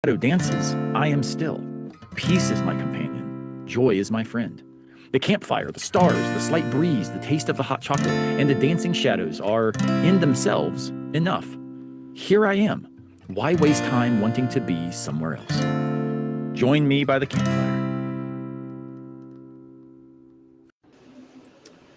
shadow dances, I am still. Peace is my companion. Joy is my friend. The campfire, the stars, the slight breeze, the taste of the hot chocolate, and the dancing shadows are, in themselves, enough. Here I am. Why waste time wanting to be somewhere else? Join me by the campfire.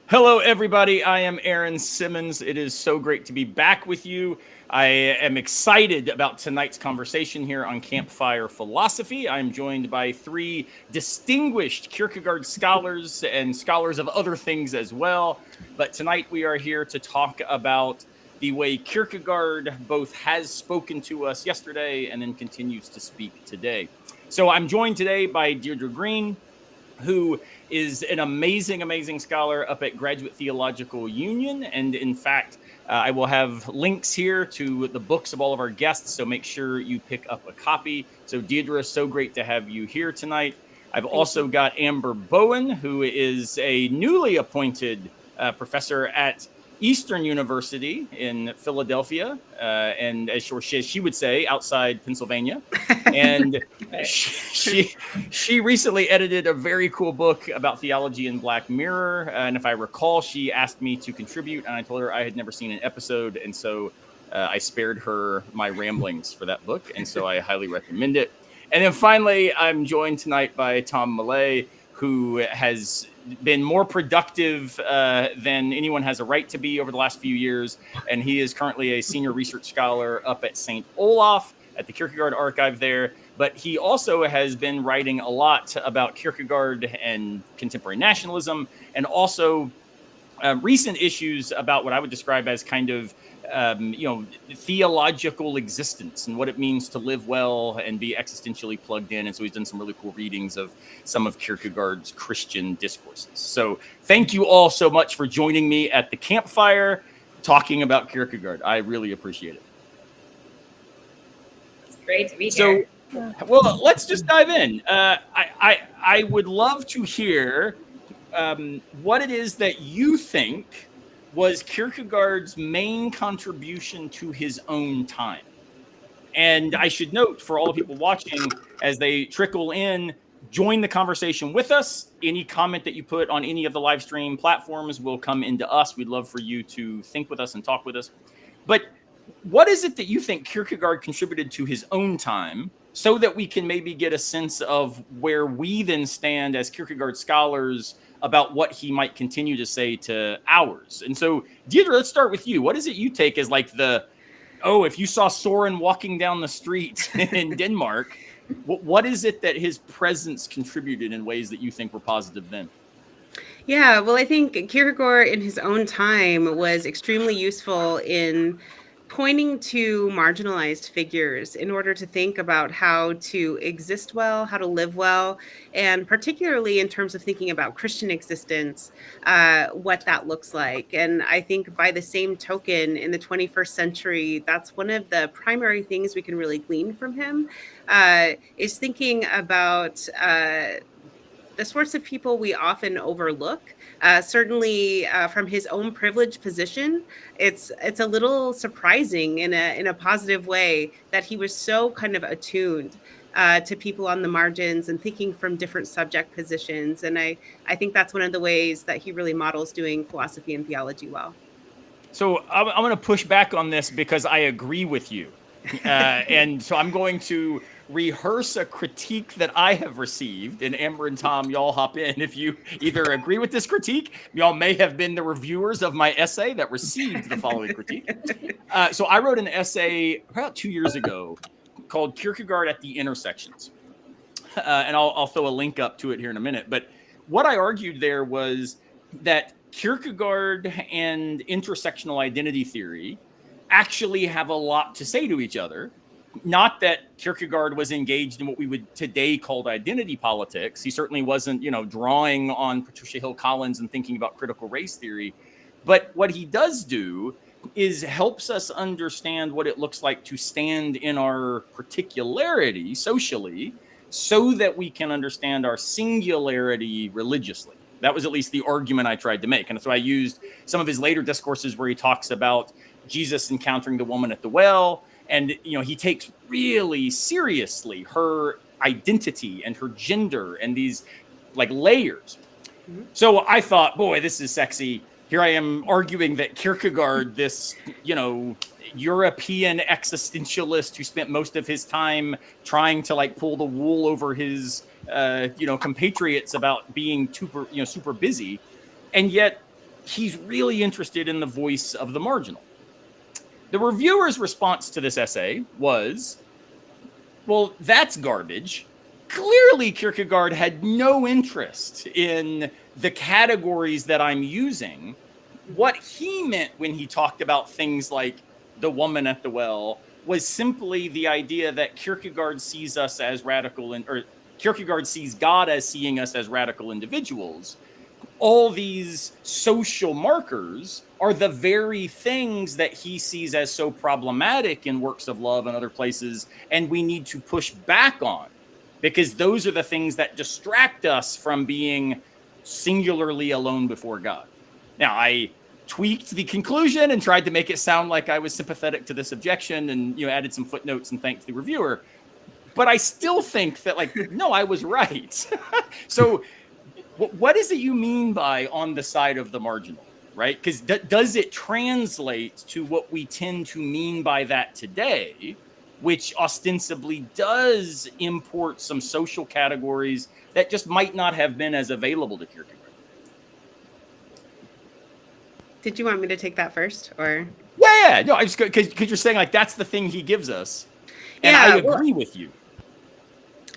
Hello, everybody. I am Aaron Simmons. It is so great to be back with you. I am excited about tonight's conversation here on Campfire Philosophy. I'm joined by three distinguished Kierkegaard scholars and scholars of other things as well. But tonight we are here to talk about the way Kierkegaard both has spoken to us yesterday and then continues to speak today. So I'm joined today by Deirdre Green, who is an amazing scholar up at Graduate Theological Union. And in fact, I will have links here to the books of all of our guests, so make sure you pick up a copy. So Deirdre, so great to have you here tonight. I've also got Amber Bowen, who is a newly appointed professor at Eastern University in Philadelphia, and as she would say, outside Pennsylvania. And she recently edited a very cool book about theology in Black Mirror. And if I recall, she asked me to contribute, and I told her I had never seen an episode. And so I spared her my ramblings for that book. And so I highly recommend it. And then finally, I'm joined tonight by Tom Millay, who has been more productive than anyone has a right to be over the last few years. And he is currently a senior research scholar up at St. Olaf at the Kierkegaard Archive there. But he also has been writing a lot about Kierkegaard and contemporary nationalism, and also recent issues about what I would describe as kind of theological existence and what it means to live well and be existentially plugged in. And so he's done some really cool readings of some of Kierkegaard's Christian discourses. So thank you all so much for joining me at the campfire talking about Kierkegaard. I really appreciate it. It's great to be here. So, well, let's just dive in. I would love to hear what it is that you think was Kierkegaard's main contribution to his own time. And I should note for all the people watching, as they trickle in, join the conversation with us. Any comment that you put on any of the live stream platforms will come into us. We'd love for you to think with us and talk with us. But what is it that you think Kierkegaard contributed to his own time, so that we can maybe get a sense of where we then stand as Kierkegaard scholars about what he might continue to say to ours? And so, Deirdre, let's start with you. What is it you take as like if you saw Søren walking down the street in Denmark, what is it that his presence contributed in ways that you think were positive then? Yeah, well, I think Kierkegaard in his own time was extremely useful in pointing to marginalized figures in order to think about how to exist well, how to live well, and particularly in terms of thinking about Christian existence, what that looks like. And I think by the same token, in the 21st century, that's one of the primary things we can really glean from him, is thinking about the sorts of people we often overlook. Certainly from his own privileged position, it's a little surprising in a positive way that he was so kind of attuned to people on the margins and thinking from different subject positions. And I think that's one of the ways that he really models doing philosophy and theology well. So I'm going to push back on this because I agree with you. And so I'm going to rehearse a critique that I have received, and Amber and Tom, y'all hop in if you either agree with this critique. Y'all may have been the reviewers of my essay that received the following critique. So I wrote an essay about 2 years ago called Kierkegaard at the Intersections. And I'll throw a link up to it here in a minute. But what I argued there was that Kierkegaard and intersectional identity theory actually have a lot to say to each other. Not that Kierkegaard was engaged in what we would today call identity politics. He certainly wasn't, drawing on Patricia Hill Collins and thinking about critical race theory. But what he does do is helps us understand what it looks like to stand in our particularity socially, so that we can understand our singularity religiously. That was at least the argument I tried to make. And so I used some of his later discourses where he talks about Jesus encountering the woman at the well, And, he takes really seriously her identity and her gender and these like layers. So I thought, boy, this is sexy. Here I am arguing that Kierkegaard, this, European existentialist who spent most of his time trying to like pull the wool over his, compatriots about being super busy. And yet he's really interested in the voice of the marginal. The reviewer's response to this essay was, well, that's garbage. Clearly, Kierkegaard had no interest in the categories that I'm using. What he meant when he talked about things like the woman at the well was simply the idea that Kierkegaard sees us as or Kierkegaard sees God as seeing us as radical individuals. All these social markers are the very things that he sees as so problematic in works of love and other places, and we need to push back on, because those are the things that distract us from being singularly alone before God. Now, I tweaked the conclusion and tried to make it sound like I was sympathetic to this objection and, added some footnotes and thanked the reviewer. But I still think that, no, I was right. So what is it you mean by on the side of the marginal, right? Because does it translate to what we tend to mean by that today, which ostensibly does import some social categories that just might not have been as available to Kierkegaard? Did you want me to take that first, or? Yeah. No, I just because you're saying that's the thing he gives us, and I agree with you.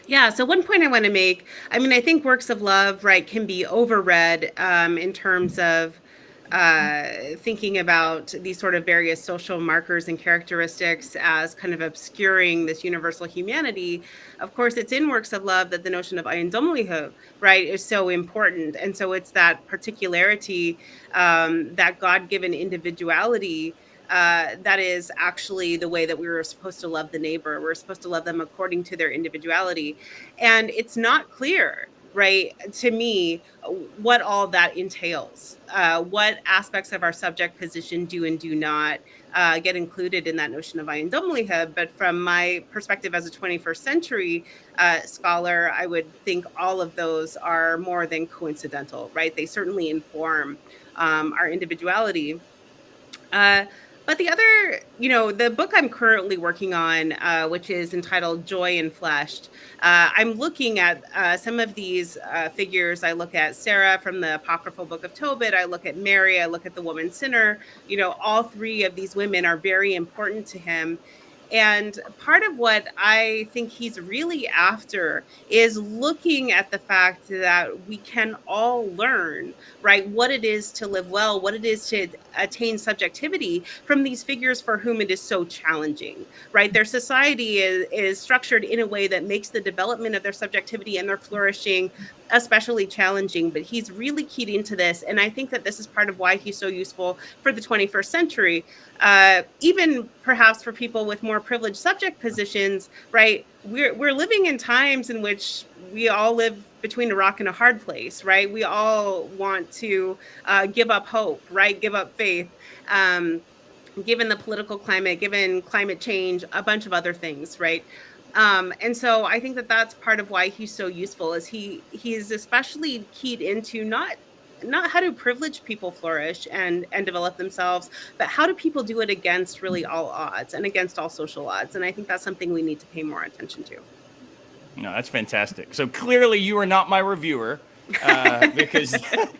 Yeah. So one point I want to make, I think works of love, right, can be overread in terms of thinking about these sort of various social markers and characteristics as kind of obscuring this universal humanity. Of course, it's in works of love that the notion of Eigendomlichkeit, right, is so important. And so it's that particularity, that God-given individuality, that is actually the way that we were supposed to love the neighbor. We're supposed to love them according to their individuality. And it's not clear, right, to me, what all that entails, what aspects of our subject position do and do not get included in that notion of Eigendomlichkeit. But from my perspective as a 21st century scholar, I would think all of those are more than coincidental, right? They certainly inform our individuality. But the other, the book I'm currently working on, which is entitled Joy and Fleshed, I'm looking at some of these figures. I look at Sarah from the Apocryphal Book of Tobit. I look at Mary. I look at the woman sinner. All three of these women are very important to him. And part of what I think he's really after is looking at the fact that we can all learn, right, what it is to live well, what it is to attain subjectivity from these figures for whom it is so challenging, right? Their society is structured in a way that makes the development of their subjectivity and their flourishing especially challenging, but he's really keyed into this. And I think that this is part of why he's so useful for the 21st century, even perhaps for people with more privileged subject positions, right? We're living in times in which we all live between a rock and a hard place, right? We all want to give up hope, right? Give up faith. Given the political climate, given climate change, a bunch of other things, right? And so I think that that's part of why he's so useful, is he is especially keyed into not how do privileged people flourish and develop themselves, but how do people do it against really all odds and against all social odds. And I think that's something we need to pay more attention to. No, that's fantastic. So clearly you are not my reviewer, because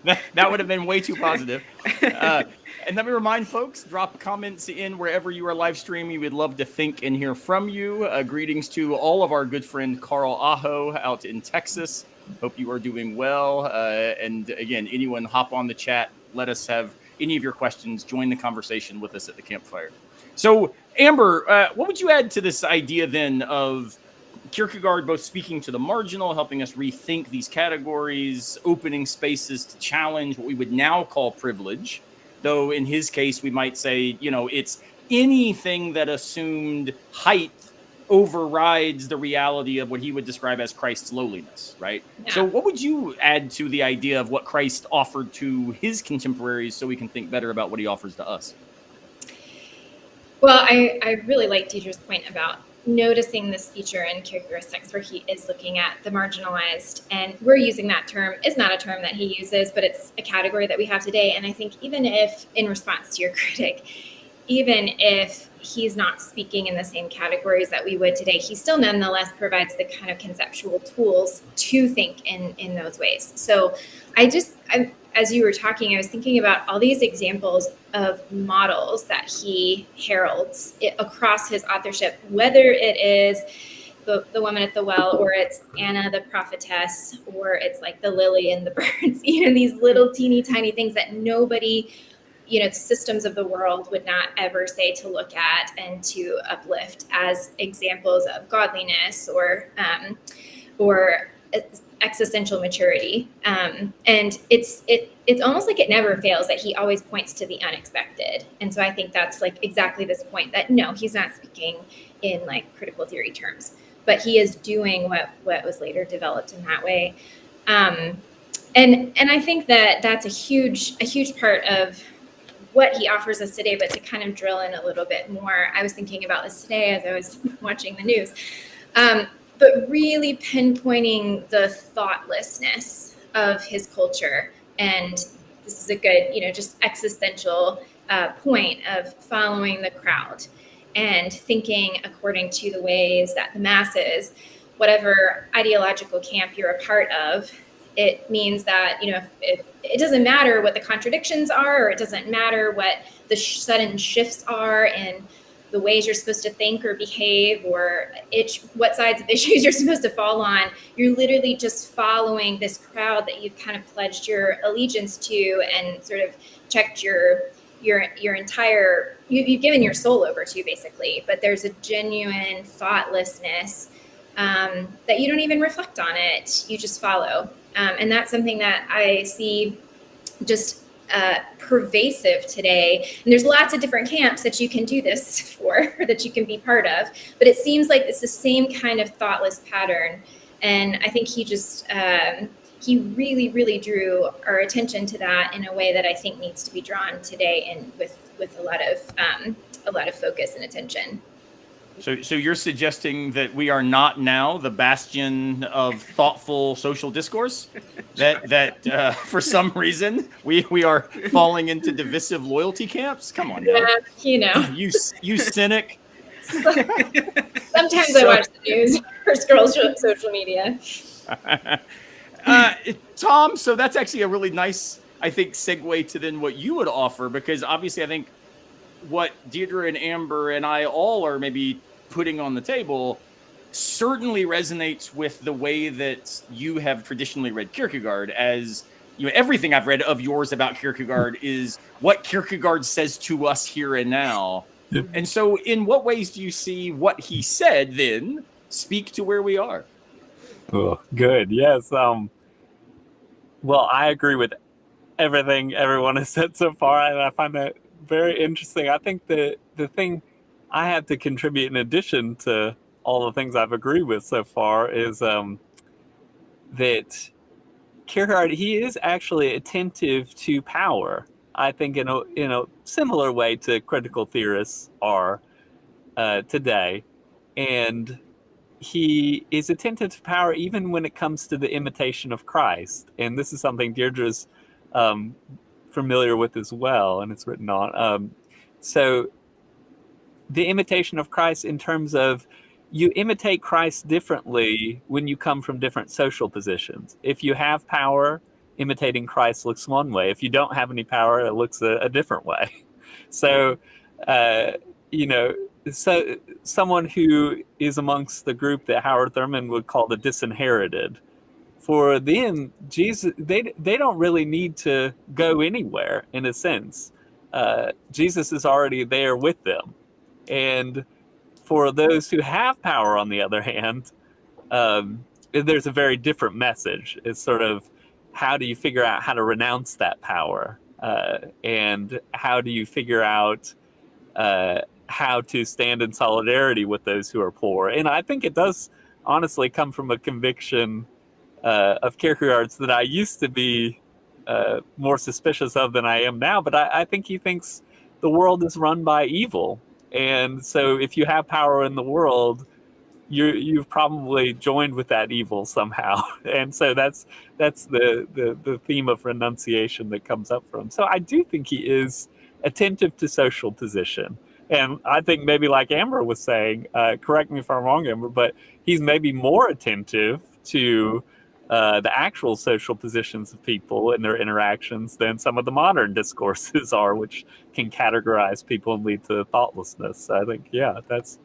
that would have been way too positive. And let me remind folks, drop comments in wherever you are live streaming. We'd love to think and hear from you. Greetings to all of our good friend Carl Aho out in Texas. Hope you are doing well. And again, anyone hop on the chat. Let us have any of your questions. Join the conversation with us at the campfire. So Amber, what would you add to this idea then of Kierkegaard both speaking to the marginal, helping us rethink these categories, opening spaces to challenge what we would now call privilege, though in his case we might say, it's anything that assumed height overrides the reality of what he would describe as Christ's lowliness, right? Yeah. So what would you add to the idea of what Christ offered to his contemporaries so we can think better about what he offers to us? Well, I really like Deidre's point about noticing this feature in Kierkegaard's text where he is looking at the marginalized, and we're using that term. It's not a term that he uses, but it's a category that we have today. And I think even if, in response to your critic, even if he's not speaking in the same categories that we would today, he still nonetheless provides the kind of conceptual tools to think in those ways. So as you were talking, I was thinking about all these examples of models that he heralds across his authorship, whether it is the woman at the well, or it's Anna the prophetess, or it's like the lily and the birds, these little teeny tiny things that nobody, the systems of the world would not ever say to look at and to uplift as examples of godliness or existential maturity. And it's almost like it never fails that he always points to the unexpected. And so I think that's like exactly this point that no, he's not speaking in like critical theory terms, but he is doing what was later developed in that way. And I think that that's a huge part of what he offers us today. But to kind of drill in a little bit more, I was thinking about this today as I was watching the news. But really pinpointing the thoughtlessness of his culture. And this is a good, just existential point of following the crowd and thinking according to the ways that the masses, whatever ideological camp you're a part of, it means that, if it doesn't matter what the contradictions are, or it doesn't matter what the sudden shifts are in the ways you're supposed to think or behave, or what sides of issues you're supposed to fall on. You're literally just following this crowd that you've kind of pledged your allegiance to and sort of checked your entire, you've given your soul over to, basically. But there's a genuine thoughtlessness that you don't even reflect on it. You just follow. And that's something that I see just pervasive today. And there's lots of different camps that you can do this for, or that you can be part of. But it seems like it's the same kind of thoughtless pattern. And I think he just, he really, really drew our attention to that in a way that I think needs to be drawn today, and with a lot of focus and attention. So you're suggesting that we are not now the bastion of thoughtful social discourse? That for some reason we are falling into divisive loyalty camps? Come on now. You cynic. Sometimes I watch the news or scroll social media. Tom, so that's actually a really nice, I think, segue to then what you would offer, because obviously I think what Deidre and Amber and I all are maybe putting on the table certainly resonates with the way that you have traditionally read Kierkegaard. As everything I've read of yours about Kierkegaard is what Kierkegaard says to us here and now. And so in what ways do you see what he said then speak to where we are? Oh, good. Yes. Well, I agree with everything everyone has said so far, and I find that very interesting. I think the thing I have to contribute, in addition to all the things I've agreed with so far, is that Kierkegaard, he is actually attentive to power. I think in a similar way to critical theorists are today, and he is attentive to power even when it comes to the imitation of Christ. And this is something Deirdre's familiar with as well, and it's written on. So the imitation of Christ in terms of you imitate Christ differently when you come from different social positions. If you have power, imitating Christ looks one way. If you don't have any power, it looks a different way. So, so someone who is amongst the group that Howard Thurman would call the disinherited, for them, Jesus, they don't really need to go anywhere in a sense. Jesus is already there with them. And for those who have power, on the other hand, there's a very different message. It's sort of, how do you figure out how to renounce that power? And how do you figure out how to stand in solidarity with those who are poor? And I think it does honestly come from a conviction of Kierkegaard's that I used to be more suspicious of than I am now. But I think he thinks the world is run by evil. And so if you have power in the world, you've probably joined with that evil somehow. And so that's the theme of renunciation that comes up for him. So I do think he is attentive to social position. And I think maybe like Amber was saying, correct me if I'm wrong, Amber, but he's maybe more attentive to the actual social positions of people and their interactions than some of the modern discourses are, which can categorize people and lead to thoughtlessness. So I think, yeah, that's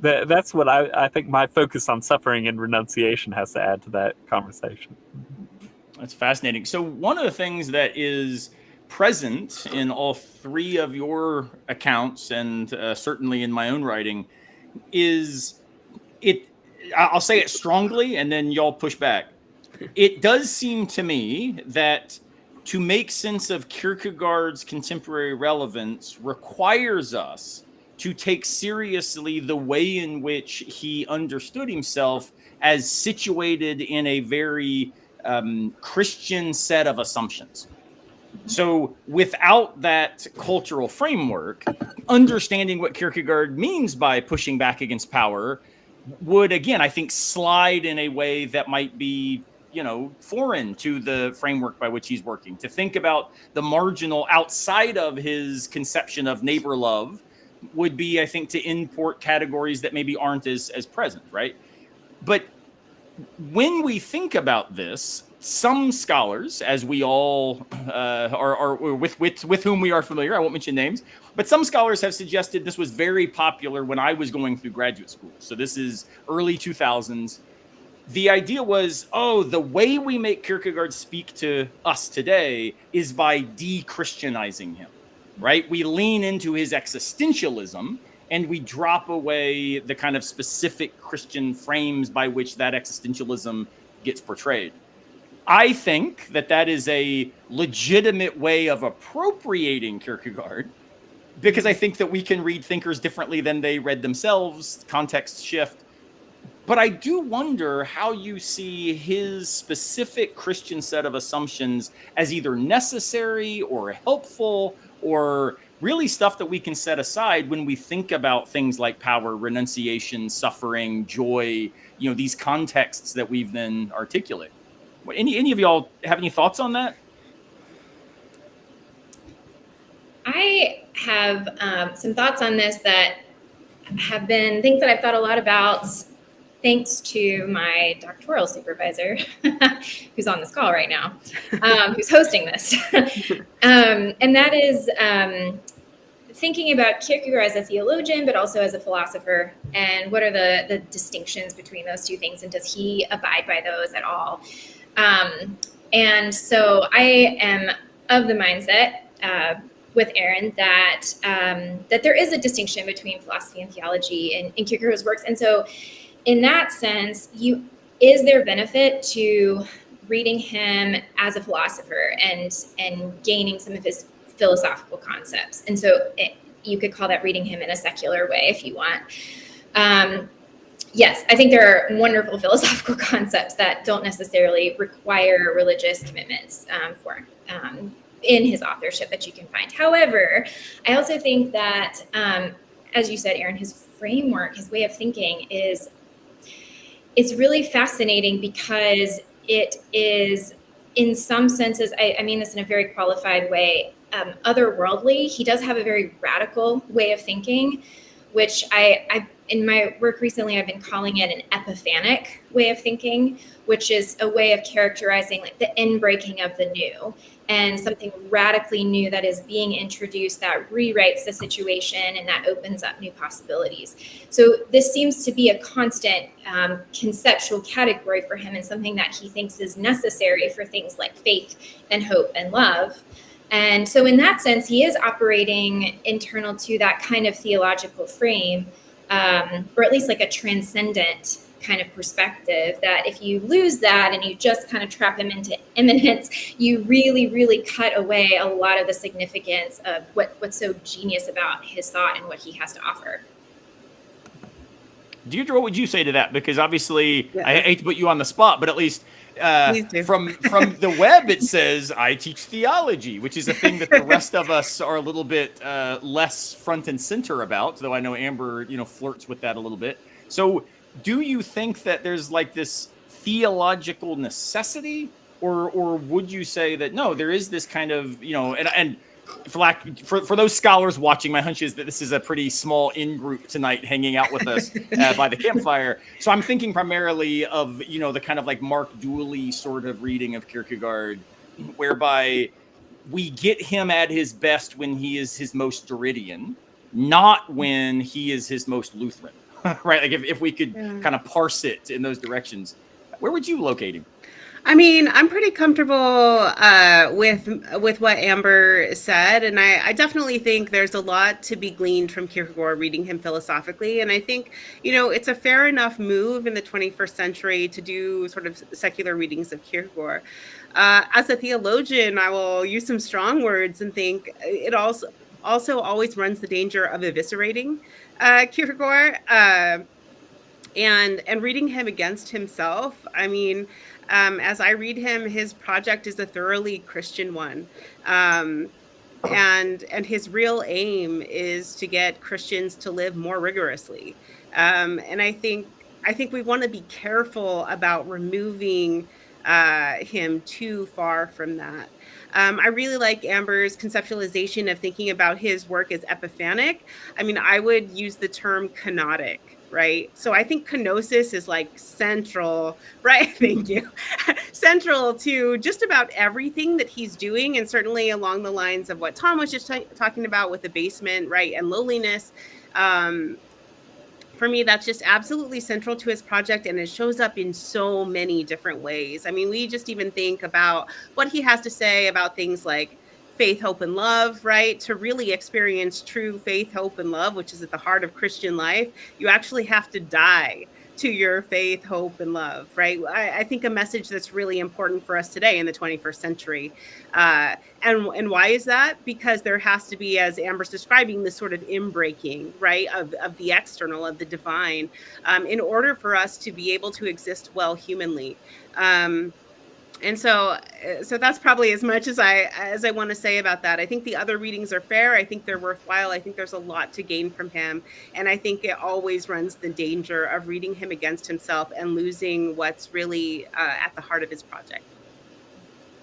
that's what I think my focus on suffering and renunciation has to add to that conversation. That's fascinating. So one of the things that is present in all three of your accounts, and certainly in my own writing, is it. I'll say it strongly, and then y'all push back. It does seem to me that to make sense of Kierkegaard's contemporary relevance requires us to take seriously the way in which he understood himself as situated in a very Christian set of assumptions. So without that cultural framework, understanding what Kierkegaard means by pushing back against power would, again, I think, slide in a way that might be, foreign to the framework by which he's working. To think about the marginal outside of his conception of neighbor love would be, I think, to import categories that maybe aren't as present, right? But when we think about this, some scholars, as we all are with whom we are familiar, I won't mention names, but some scholars have suggested this was very popular when I was going through graduate school. So this is early 2000s. The idea was, the way we make Kierkegaard speak to us today is by de-Christianizing him, right? We lean into his existentialism and we drop away the kind of specific Christian frames by which that existentialism gets portrayed. I think that is a legitimate way of appropriating Kierkegaard, because I think that we can read thinkers differently than they read themselves, context shift. But I do wonder how you see his specific Christian set of assumptions as either necessary or helpful, or really stuff that we can set aside when we think about things like power, renunciation, suffering, joy, these contexts that we've then articulated. Any of y'all have any thoughts on that? I have some thoughts on this that have been things that I've thought a lot about, thanks to my doctoral supervisor, who's on this call right now, who's hosting this. And that is thinking about Kierkegaard as a theologian, but also as a philosopher, and what are the distinctions between those two things, and does he abide by those at all? And so I am of the mindset with Aaron that there is a distinction between philosophy and theology in Kierkegaard's works. And so in that sense, is there benefit to reading him as a philosopher and gaining some of his philosophical concepts? And so you could call that reading him in a secular way if you want. Yes, I think there are wonderful philosophical concepts that don't necessarily require religious commitments in his authorship that you can find. However, I also think that, as you said, Aaron, his framework, his way of thinking it's really fascinating, because it is, in some senses, I mean this in a very qualified way, otherworldly. He does have a very radical way of thinking, which I in my work recently, I've been calling it an epiphanic way of thinking, which is a way of characterizing like the inbreaking of the new, and something radically new that is being introduced that rewrites the situation and that opens up new possibilities. So this seems to be a constant conceptual category for him, and something that he thinks is necessary for things like faith and hope and love. And so in that sense, he is operating internal to that kind of theological frame, or at least like a transcendent kind of perspective, that if you lose that and you just kind of trap him into immanence, you really, really cut away a lot of the significance of what's so genius about his thought and what he has to offer. Deirdre, what would you say to that? Because obviously, Yeah. I hate to put you on the spot, but at least Please do. from the web, it says I teach theology, which is a thing that the rest of us are a little bit less front and center about. Though I know Amber, flirts with that a little bit. So, do you think that there's like this theological necessity, or would you say that no, there is this kind of and for those scholars watching, my hunch is that this is a pretty small in-group tonight hanging out with us by the campfire. So I'm thinking primarily of, the kind of like Mark Dooley sort of reading of Kierkegaard, whereby we get him at his best when he is his most Derridian, not when he is his most Lutheran, right? Like if we could kind of parse it in those directions, where would you locate him? I mean, I'm pretty comfortable with what Amber said, and I definitely think there's a lot to be gleaned from Kierkegaard reading him philosophically. And I think, it's a fair enough move in the 21st century to do sort of secular readings of Kierkegaard. As a theologian, I will use some strong words and think it also always runs the danger of eviscerating Kierkegaard and reading him against himself. I mean, as I read him, his project is a thoroughly Christian one. And his real aim is to get Christians to live more rigorously. And I think we want to be careful about removing him too far from that. I really like Amber's conceptualization of thinking about his work as epiphanic. I mean, I would use the term kenotic. Right. So I think kenosis is like central, right? Thank you. Central to just about everything that he's doing. And certainly along the lines of what Tom was just talking about with abasement, right? And lowliness. For me, that's just absolutely central to his project. And it shows up in so many different ways. I mean, we just even think about what he has to say about things like faith, hope, and love, right? To really experience true faith, hope, and love, which is at the heart of Christian life, you actually have to die to your faith, hope, and love, right? I think a message that's really important for us today in the 21st century. And why is that? Because there has to be, as Amber's describing, this sort of inbreaking, right, of the external, of the divine, in order for us to be able to exist well humanly. And so that's probably as much as I want to say about that. I think the other readings are fair. I think they're worthwhile. I think there's a lot to gain from him. And I think it always runs the danger of reading him against himself and losing what's really at the heart of his project.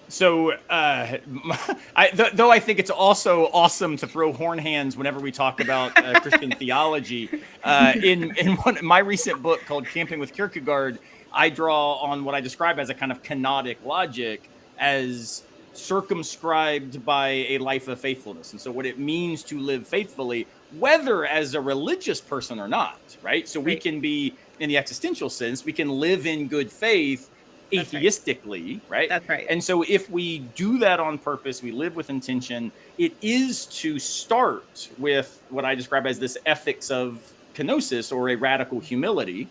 So, though I think it's also awesome to throw horn hands whenever we talk about Christian theology, in my recent book called Camping with Kierkegaard, I draw on what I describe as a kind of kenotic logic as circumscribed by a life of faithfulness. And so what it means to live faithfully, whether as a religious person or not, right? So we can be, in the existential sense, we can live in good faith atheistically, right? That's right. And so if we do that on purpose, we live with intention, it is to start with what I describe as this ethics of kenosis, or a radical humility.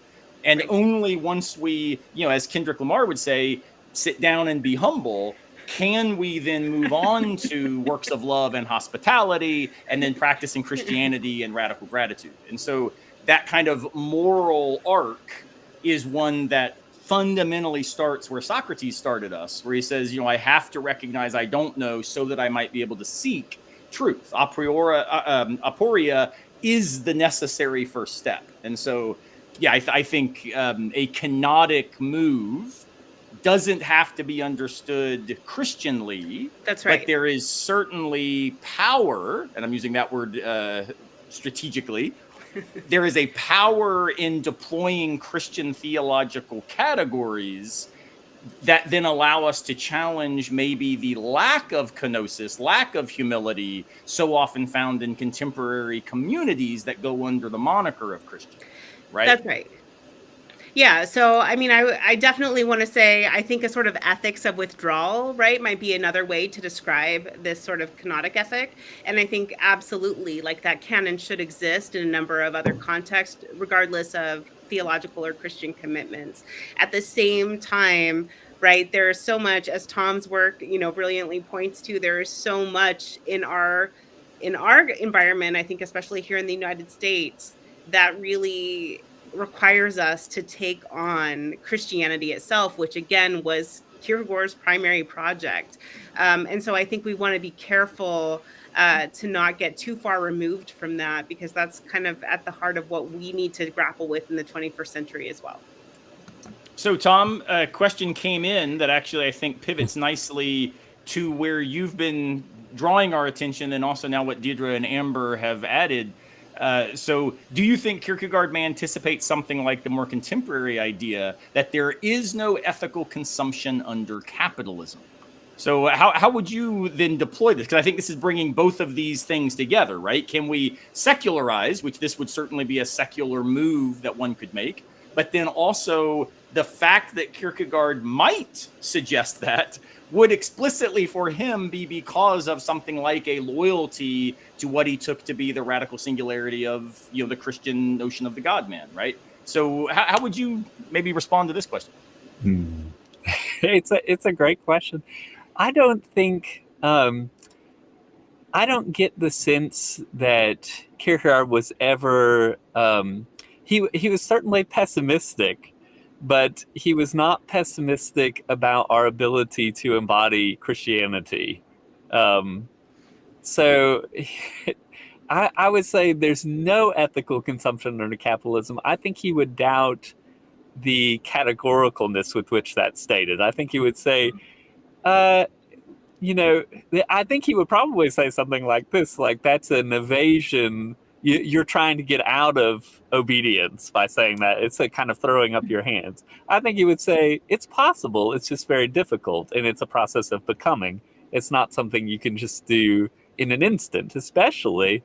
And only once we, as Kendrick Lamar would say, sit down and be humble, can we then move on to works of love and hospitality, and then practicing Christianity and radical gratitude. And so that kind of moral arc is one that fundamentally starts where Socrates started us, where he says, I have to recognize I don't know so that I might be able to seek truth. Aporia is the necessary first step. And so, yeah, I think a kenotic move doesn't have to be understood Christianly. That's right. But there is certainly power, and I'm using that word strategically. There is a power in deploying Christian theological categories that then allow us to challenge maybe the lack of kenosis, lack of humility, so often found in contemporary communities that go under the moniker of Christian. Right? That's right. Yeah. So, I mean, I definitely want to say, I think a sort of ethics of withdrawal, right, might be another way to describe this sort of kenotic ethic. And I think absolutely, like, that can and should exist in a number of other contexts, regardless of theological or Christian commitments. At the same time, right, there is so much, as Tom's work, brilliantly points to, there is so much in our environment, I think, especially here in the United States, that really requires us to take on Christianity itself, which again was Kierkegaard's primary project. And so I think we want to be careful to not get too far removed from that, because that's kind of at the heart of what we need to grapple with in the 21st century as well. So, Tom, a question came in that actually I think pivots nicely to where you've been drawing our attention, and also now what Deirdre and Amber have added. So do you think Kierkegaard may anticipate something like the more contemporary idea that there is no ethical consumption under capitalism? So how would you then deploy this? Because I think this is bringing both of these things together, right? Can we secularize, which this would certainly be a secular move that one could make, but then also the fact that Kierkegaard might suggest that would explicitly for him be because of something like a loyalty to what he took to be the radical singularity of, you know, the Christian notion of the God-man, right? So how would you maybe respond to this question? It's a great question. I don't think I don't get the sense that Kierkegaard was ever he was certainly pessimistic, but he was not pessimistic about our ability to embody Christianity. So I would say there's no ethical consumption under capitalism. I think he would doubt the categoricalness with which that's stated. I think he would say, you know, I think he would probably say something like this, like that's an evasion. You're trying to get out of obedience by saying that. It's a kind of throwing up your hands. I think he would say it's possible. It's just very difficult. And it's a process of becoming. It's not something you can just do in an instant, especially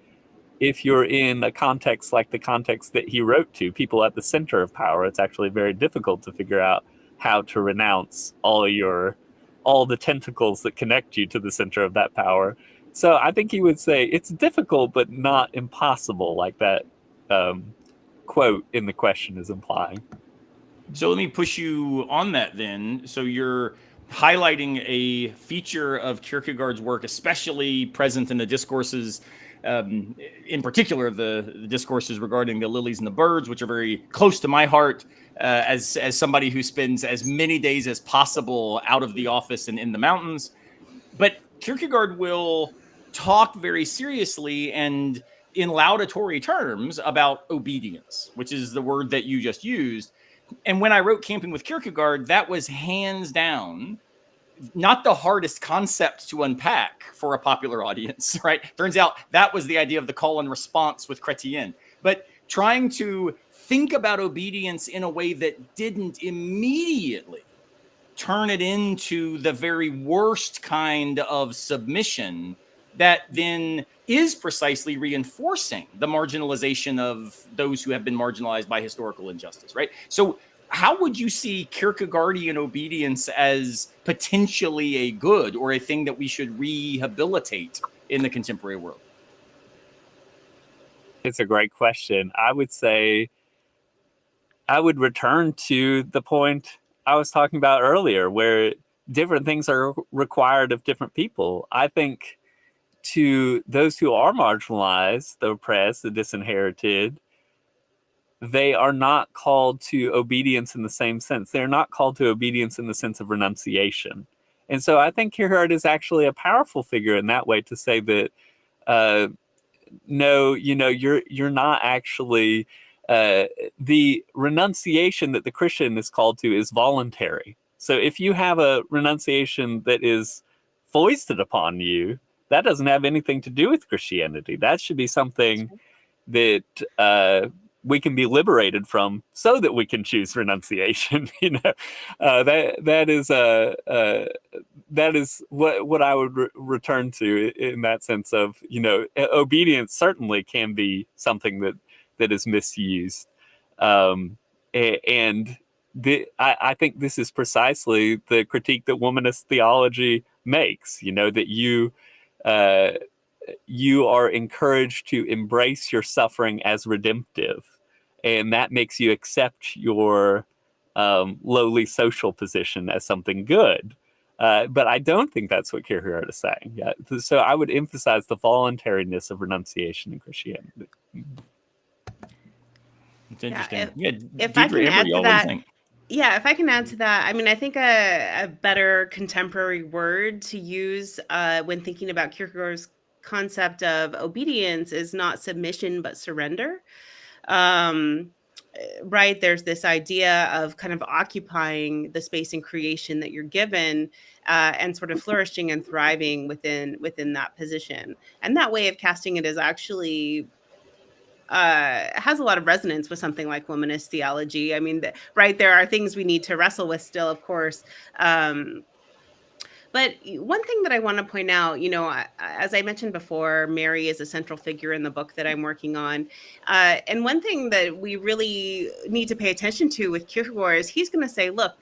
if you're in a context like the context that he wrote to, people at the center of power. It's actually very difficult to figure out how to renounce all the tentacles that connect you to the center of that power. So I think he would say it's difficult, but not impossible, like that quote in the question is implying. So let me push you on that then. So you're highlighting a feature of Kierkegaard's work, especially present in the discourses, in particular the discourses regarding the lilies and the birds, which are very close to my heart as somebody who spends as many days as possible out of the office and in the mountains. But Kierkegaard will talk very seriously and in laudatory terms about obedience, which is the word that you just used. And when I wrote Camping with Kierkegaard, that was hands down not the hardest concept to unpack for a popular audience, right? Turns out that was the idea of the call and response with Chrétien. But trying to think about obedience in a way that didn't immediately turn it into the very worst kind of submission that then is precisely reinforcing the marginalization of those who have been marginalized by historical injustice, right? So how would you see Kierkegaardian obedience as potentially a good or a thing that we should rehabilitate in the contemporary world? It's a great question. I would say I would return to the point I was talking about earlier, where different things are required of different people. I think to those who are marginalized, the oppressed, the disinherited, they are not called to obedience in the same sense. They're not called to obedience in the sense of renunciation. And so I think Kierkegaard is actually a powerful figure in that way, to say that, no, you know, you're not actually, the renunciation that the Christian is called to is voluntary. So if you have a renunciation that is foisted upon you, that doesn't have anything to do with Christianity. That should be something that we can be liberated from, so that we can choose renunciation. You know, that is what I would return to in that sense of, you know, obedience certainly can be something that is misused, and I think this is precisely the critique that womanist theology makes. You know, that you are encouraged to embrace your suffering as redemptive, and that makes you accept your lowly social position as something good. But I don't think that's what Kierkegaard is saying. Yeah. So I would emphasize the voluntariness of renunciation in Christianity. It's interesting. if I Deidre, can Amber, add to y'all, what do you that, think? yeah, if I can add to that, I mean, I think a better contemporary word to use when thinking about Kierkegaard's concept of obedience is not submission, but surrender. Um, right, there's this idea of kind of occupying the space in creation that you're given, and sort of flourishing and thriving within that position. And that way of casting it is actually has a lot of resonance with something like womanist theology. I mean, right, there are things we need to wrestle with still, of course. Um, but one thing that I want to point out, as I mentioned before, Mary is a central figure in the book that I'm working on. And one thing that we really need to pay attention to with Kierkegaard is he's going to say, look,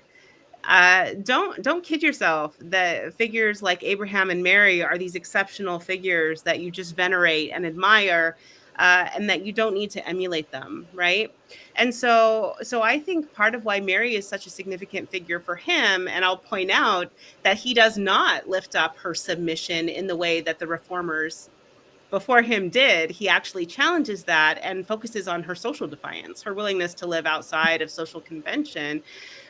don't kid yourself that figures like Abraham and Mary are these exceptional figures that you just venerate and admire, and that you don't need to emulate them, right? And so I think part of why Mary is such a significant figure for him, and I'll point out that he does not lift up her submission in the way that the reformers before him did. He actually challenges that and focuses on her social defiance, her willingness to live outside of social convention.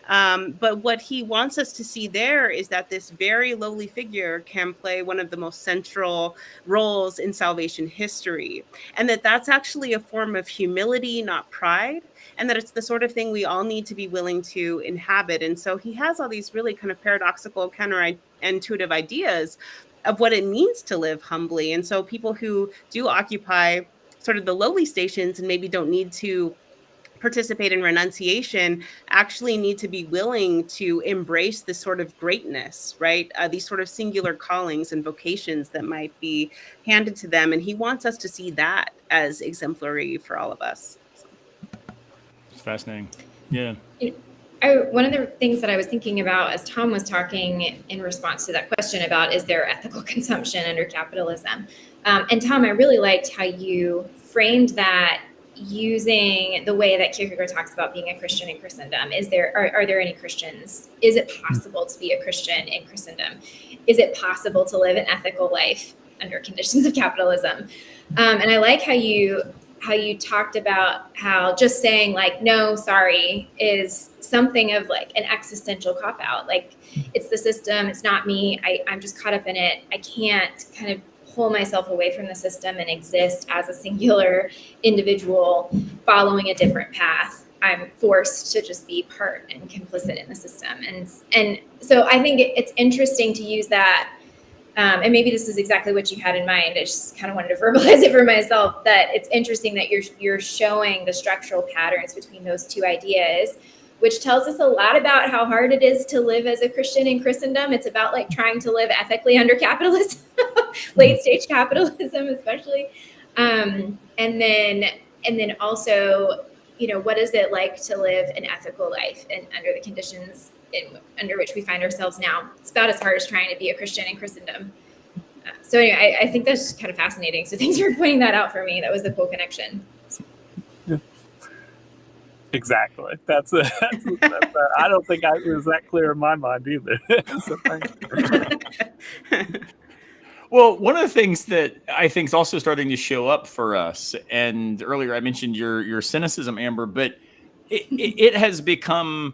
But what he wants us to see there is that this very lowly figure can play one of the most central roles in salvation history, and that that's actually a form of humility, not pride, and that it's the sort of thing we all need to be willing to inhabit. And so he has all these really kind of paradoxical, counterintuitive ideas of what it means to live humbly. And so people who do occupy sort of the lowly stations and maybe don't need to participate in renunciation actually need to be willing to embrace this sort of greatness, right? These sort of singular callings and vocations that might be handed to them. And he wants us to see that as exemplary for all of us. So. It's fascinating. Yeah. One of the things that I was thinking about as Tom was talking in response to that question about is there ethical consumption under capitalism? And Tom, I really liked how you framed that using the way that Kierkegaard talks about being a Christian in Christendom. Are there any Christians? Is it possible to be a Christian in Christendom? Is it possible to live an ethical life under conditions of capitalism? And I like how you talked about how just saying like, no, sorry, is something of like an existential cop-out. Like, it's the system, it's not me, I'm just caught up in it. I can't kind of pull myself away from the system and exist as a singular individual following a different path. I'm forced to just be part and complicit in the system. And so I think it's interesting to use that. And maybe this is exactly what you had in mind. I just kind of wanted to verbalize it for myself, that it's interesting that you're showing the structural patterns between those two ideas, which tells us a lot about how hard it is to live as a Christian in Christendom. It's about like trying to live ethically under capitalism, late stage capitalism, especially. And then also, what is it like to live an ethical life and under the conditions under which we find ourselves now? It's about as hard as trying to be a Christian in Christendom. So anyway, I think that's kind of fascinating. So thanks for pointing that out for me. That was a cool connection. Yeah. Exactly. That's I don't think it was that clear in my mind either. So Well, one of the things that I think is also starting to show up for us, and earlier I mentioned your cynicism, Amber, but it has become,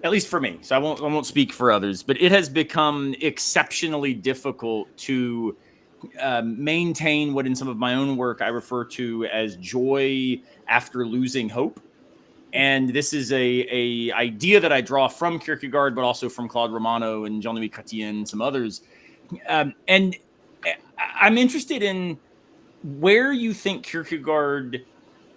at least for me, so I won't speak for others, but it has become exceptionally difficult to maintain what in some of my own work I refer to as joy after losing hope. And this is a idea that I draw from Kierkegaard, but also from Claude Romano and Jean-Louis Chrétien and some others. And I'm interested in where you think Kierkegaard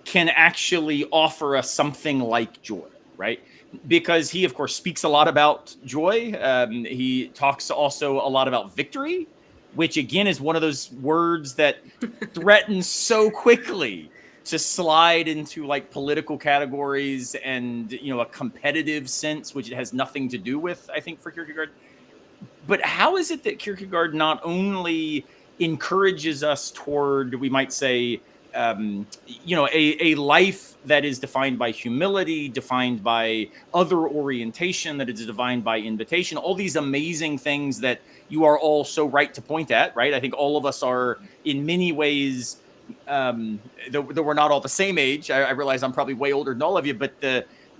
can actually offer us something like joy, right? Because he, of course, speaks a lot about joy. He talks also a lot about victory, which, again, is one of those words that threatens so quickly to slide into like political categories and, a competitive sense, which it has nothing to do with, I think, for Kierkegaard. But how is it that Kierkegaard not only encourages us toward, we might say, a life that is defined by humility, defined by other orientation, that is defined by invitation, all these amazing things that you are all so right to point at, right? I think all of us are in many ways though we're not all the same age, I realize I'm probably way older than all of you, but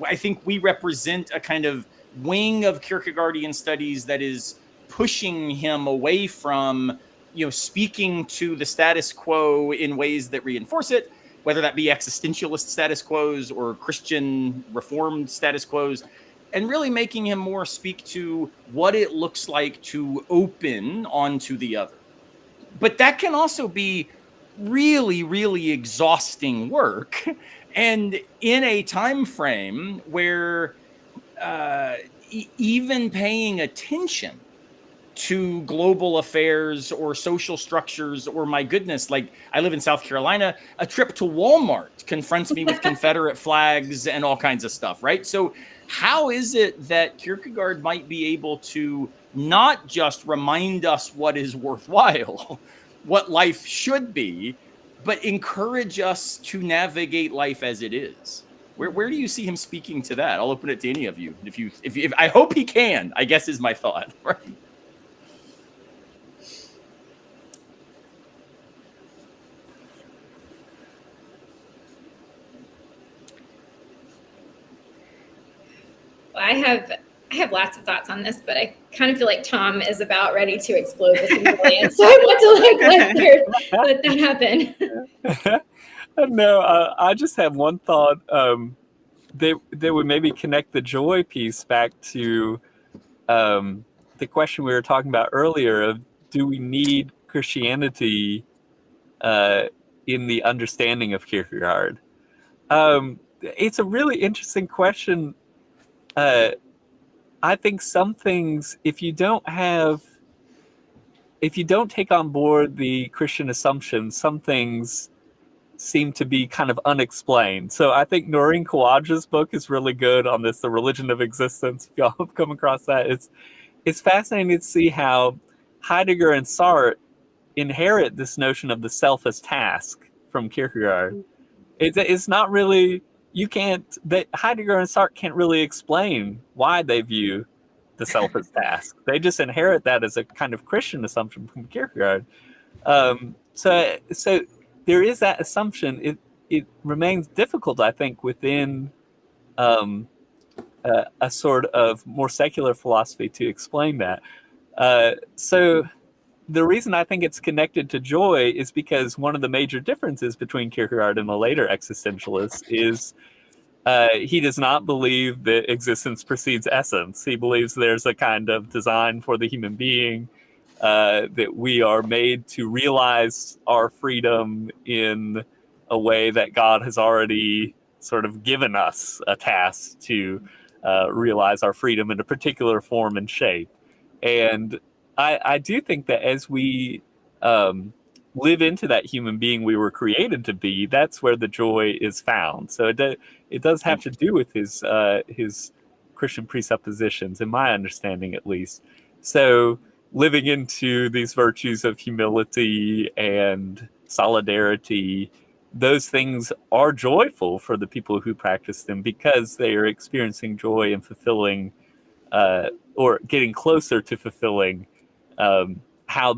I think we represent a kind of wing of Kierkegaardian studies that is pushing him away from, speaking to the status quo in ways that reinforce it, whether that be existentialist status quos or Christian reformed status quos, and really making him more speak to what it looks like to open onto the other. But that can also be really, really exhausting work, and in a time frame where even paying attention to global affairs or social structures, or my goodness, like I live in South Carolina, a trip to Walmart confronts me with Confederate flags and all kinds of stuff, right? So how is it that Kierkegaard might be able to not just remind us what is worthwhile, what life should be, but encourage us to navigate life as it is? Where do you see him speaking to that? I'll open it to any of you. If I hope he can, I guess is my thought, right? Well, I have lots of thoughts on this, but I kind of feel like Tom is about ready to explode this million, so I want to let that happen. No, I just have one thought. They would maybe connect the joy piece back to the question we were talking about earlier of, do we need Christianity in the understanding of Kierkegaard? It's a really interesting question. I think some things, if you don't take on board the Christian assumptions, some things seem to be kind of unexplained. So I think Noreen Kawaja's book is really good on this, The Religion of Existence. If y'all have come across that, it's fascinating to see how Heidegger and Sartre inherit this notion of the self as task from Kierkegaard. It's not really, Heidegger and Sartre can't really explain why they view the self as task. They just inherit that as a kind of Christian assumption from Kierkegaard. So there is that assumption. It remains difficult, I think, within a sort of more secular philosophy to explain that. So the reason I think it's connected to joy is because one of the major differences between Kierkegaard and the later existentialists is he does not believe that existence precedes essence. He believes there's a kind of design for the human being, that we are made to realize our freedom in a way that God has already sort of given us a task to realize our freedom in a particular form and shape. And I do think that as we live into that human being we were created to be, that's where the joy is found. So it does have to do with his Christian presuppositions, in my understanding at least. So living into these virtues of humility and solidarity, those things are joyful for the people who practice them because they are experiencing joy and fulfilling or getting closer to fulfilling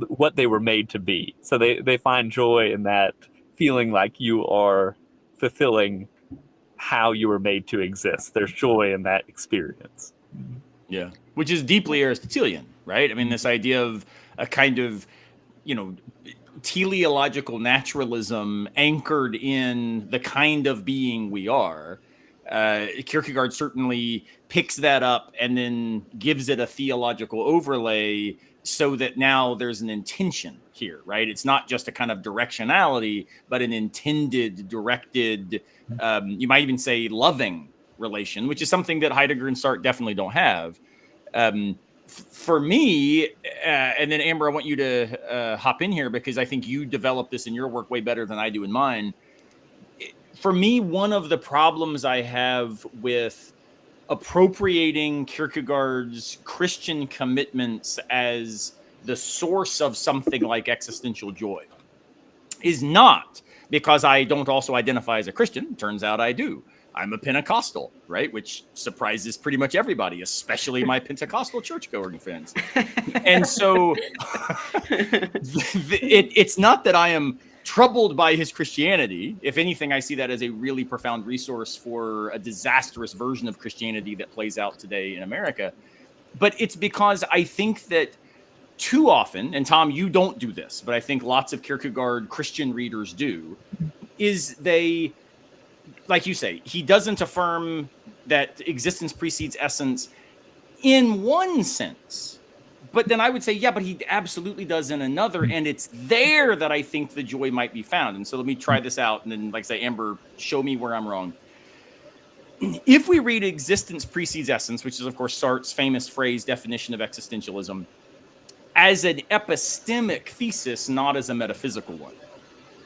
what they were made to be. So they find joy in that, feeling like you are fulfilling how you were made to exist. There's joy in that experience. Yeah, which is deeply Aristotelian, right? I mean, this idea of a kind of, teleological naturalism anchored in the kind of being we are. Kierkegaard certainly picks that up and then gives it a theological overlay so that now there's an intention here, right? It's not just a kind of directionality, but an intended, directed, you might even say loving relation, which is something that Heidegger and Sartre definitely don't have. For me, and then Amber, I want you to hop in here because I think you develop this in your work way better than I do in mine. For me, one of the problems I have with appropriating Kierkegaard's Christian commitments as the source of something like existential joy is not because I don't also identify as a Christian. Turns out I do. I'm a Pentecostal, right? Which surprises pretty much everybody, especially my Pentecostal church-going friends. And so it's not that I am troubled by his Christianity. If anything, I see that as a really profound resource for a disastrous version of Christianity that plays out today in America. But it's because I think that too often, and Tom, you don't do this, but I think lots of Kierkegaard Christian readers do, is they, like you say, he doesn't affirm that existence precedes essence in one sense. But then I would say, yeah, but he absolutely does in another. And it's there that I think the joy might be found. And so let me try this out. And then, like I say, Amber, show me where I'm wrong. If we read existence precedes essence, which is, of course, Sartre's famous phrase, definition of existentialism, as an epistemic thesis, not as a metaphysical one,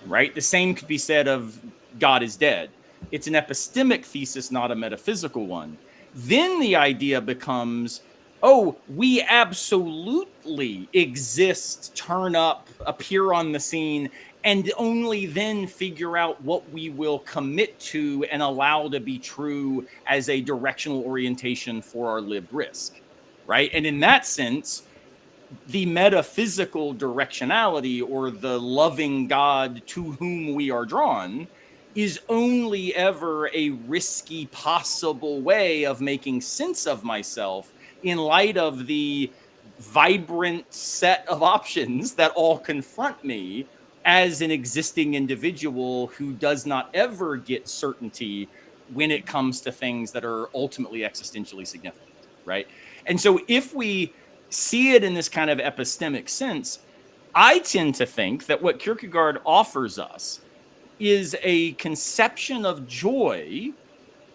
right? The same could be said of God is dead. It's an epistemic thesis, not a metaphysical one. Then the idea becomes, oh, we absolutely exist, turn up, appear on the scene, and only then figure out what we will commit to and allow to be true as a directional orientation for our lived risk, right? And in that sense, the metaphysical directionality or the loving God to whom we are drawn is only ever a risky possible way of making sense of myself in light of the vibrant set of options that all confront me as an existing individual who does not ever get certainty when it comes to things that are ultimately existentially significant, right? And so if we see it in this kind of epistemic sense, I tend to think that what Kierkegaard offers us is a conception of joy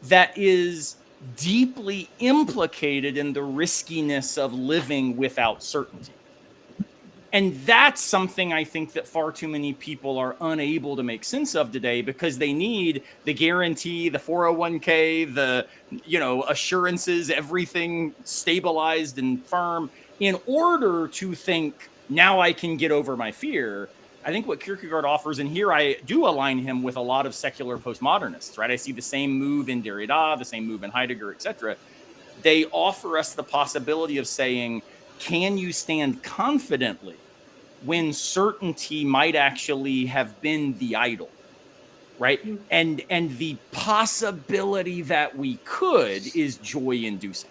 that is deeply implicated in the riskiness of living without certainty. And that's something I think that far too many people are unable to make sense of today because they need the guarantee, the 401k, the, assurances, everything stabilized and firm in order to think, now I can get over my fear. I think what Kierkegaard offers, and here I do align him with a lot of secular postmodernists, right? I see the same move in Derrida, the same move in Heidegger, etc. They offer us the possibility of saying, can you stand confidently when certainty might actually have been the idol, right? And the possibility that we could is joy-inducing.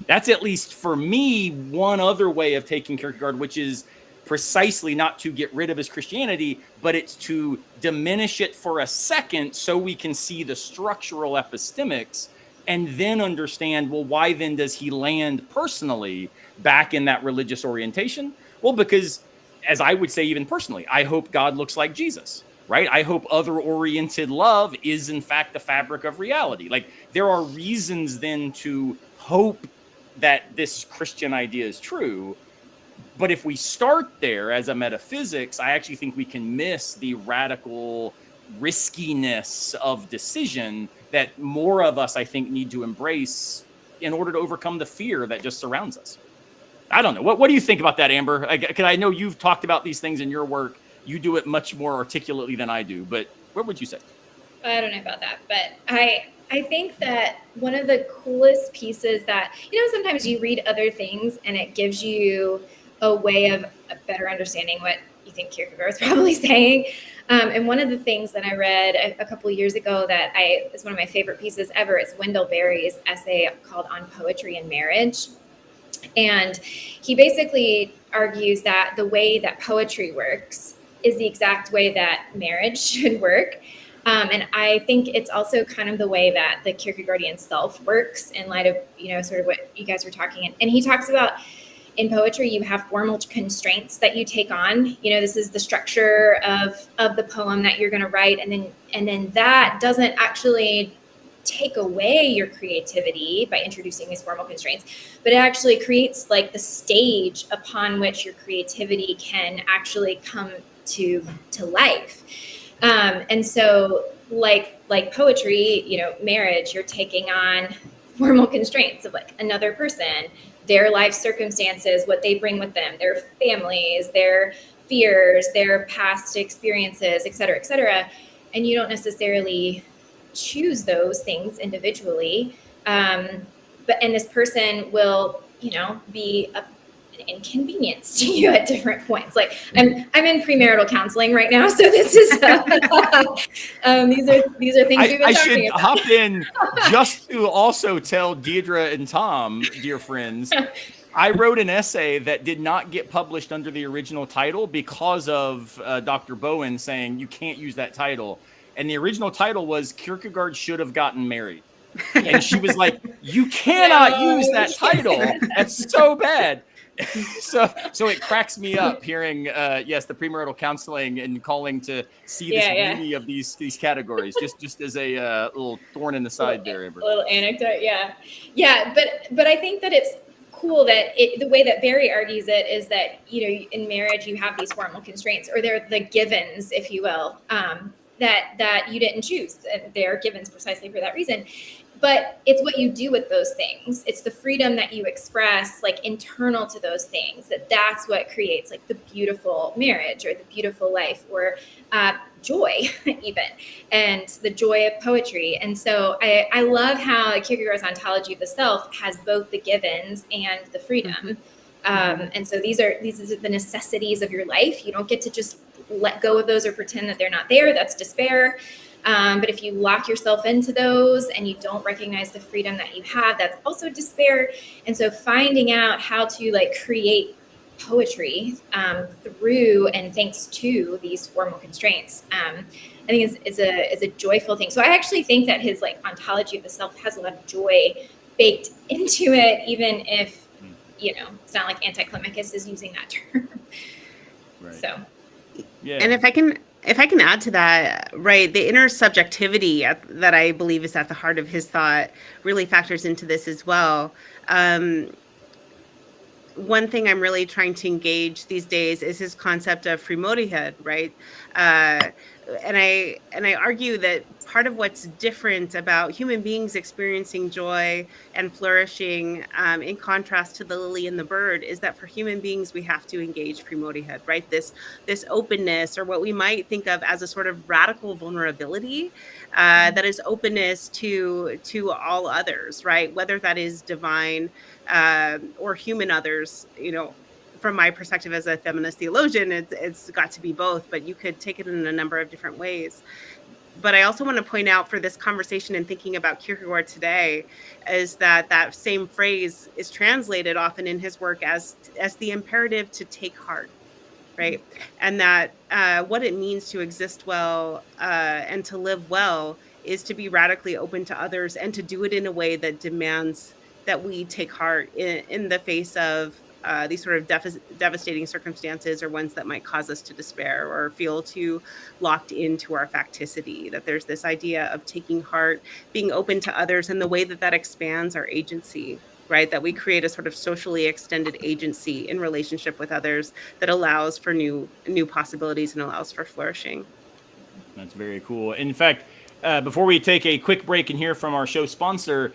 That's, at least for me, one other way of taking Kierkegaard, which is precisely not to get rid of his Christianity, but it's to diminish it for a second so we can see the structural epistemics and then understand, well, why then does he land personally back in that religious orientation? Well, because, as I would say even personally, I hope God looks like Jesus, right? I hope other-oriented love is, in fact, the fabric of reality. Like, there are reasons then to hope that this Christian idea is true. But if we start there as a metaphysics, I actually think we can miss the radical riskiness of decision that more of us, I think, need to embrace in order to overcome the fear that just surrounds us. I don't know. What do you think about that, Amber? Because I know you've talked about these things in your work. You do it much more articulately than I do. But what would you say? I don't know about that, but I think that one of the coolest pieces that, sometimes you read other things and it gives you a way of better understanding what you think Kierkegaard is probably saying. And one of the things that I read a couple of years ago that is one of my favorite pieces ever is Wendell Berry's essay called On Poetry and Marriage. And he basically argues that the way that poetry works is the exact way that marriage should work. And I think it's also kind of the way that the Kierkegaardian self works in light of, sort of what you guys were talking. And he talks about in poetry, you have formal constraints that you take on. This is the structure of the poem that you're going to write. And then that doesn't actually take away your creativity by introducing these formal constraints, but it actually creates like the stage upon which your creativity can actually come to life. And so like poetry, marriage, you're taking on formal constraints of like another person, their life circumstances, what they bring with them, their families, their fears, their past experiences, et cetera, and you don't necessarily choose those things individually. And this person will, be an inconvenience to you at different points. Like I'm in premarital counseling right now, so this is these are things we've been I should talking about. hop in just to also tell Deidre and Tom, dear friends, I wrote an essay that did not get published under the original title because of Dr. Bowen saying you can't use that title. And the original title was Kierkegaard Should Have Gotten Married. And she was like, you cannot use that title. That's so bad. So it cracks me up hearing, yes, the premarital counseling and calling to see this beauty of these categories, just as a little thorn in the side there, Amber. A little anecdote, yeah. But I think that it's cool that the way that Barry argues it is that, you know, in marriage you have these formal constraints, or they're the givens, if you will, that you didn't choose. They're givens precisely for that reason. But it's what you do with those things. It's the freedom that you express, like internal to those things, that's what creates like the beautiful marriage or the beautiful life, or joy even, and the joy of poetry. And so I love how Kierkegaard's ontology of the self has both the givens and the freedom. And so these are the necessities of your life. You don't get to just let go of those or pretend that they're not there. That's despair. But if you lock yourself into those and you don't recognize the freedom that you have, that's also despair. And so finding out how to like create poetry through and thanks to these formal constraints, I think is a joyful thing. So I actually think that his like ontology of the self has a lot of joy baked into it, even if, you know, it's not like Anticlimacus is using that term. Right. So, yeah. And if I can add to that, right, the inner subjectivity that I believe is at the heart of his thought really factors into this as well. One thing I'm really trying to engage these days is his concept of frimodigheid, right? And I argue that part of what's different about human beings experiencing joy and flourishing, in contrast to the lily and the bird, is that for human beings we have to engage frimodigheid, right? This openness, or what we might think of as a sort of radical vulnerability, that is openness to all others, right? Whether that is divine or human others, you know. From my perspective as a feminist theologian, it's got to be both, but you could take it in a number of different ways. But I also want to point out for this conversation and thinking about Kierkegaard today is that same phrase is translated often in his work as the imperative to take heart, right? And that what it means to exist well and to live well is to be radically open to others and to do it in a way that demands that we take heart in the face of these sort of devastating circumstances, or ones that might cause us to despair or feel too locked into our facticity. That there's this idea of taking heart, being open to others, and the way that expands our agency, right? That we create a sort of socially extended agency in relationship with others that allows for new possibilities and allows for flourishing. That's very cool. In fact, before we take a quick break and hear from our show sponsor,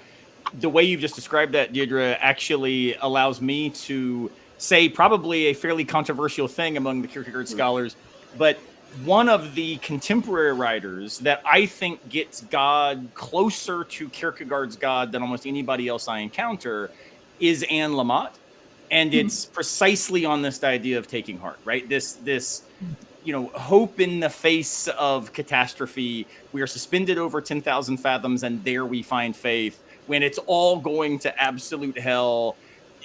the way you've just described that, Deidre, actually allows me to say probably a fairly controversial thing among the Kierkegaard scholars, but one of the contemporary writers that I think gets God closer to Kierkegaard's God than almost anybody else I encounter is Anne Lamott. And it's precisely on this idea of taking heart, right? This you know, hope in the face of catastrophe. We are suspended over 10,000 fathoms, and there we find faith. When it's all going to absolute hell,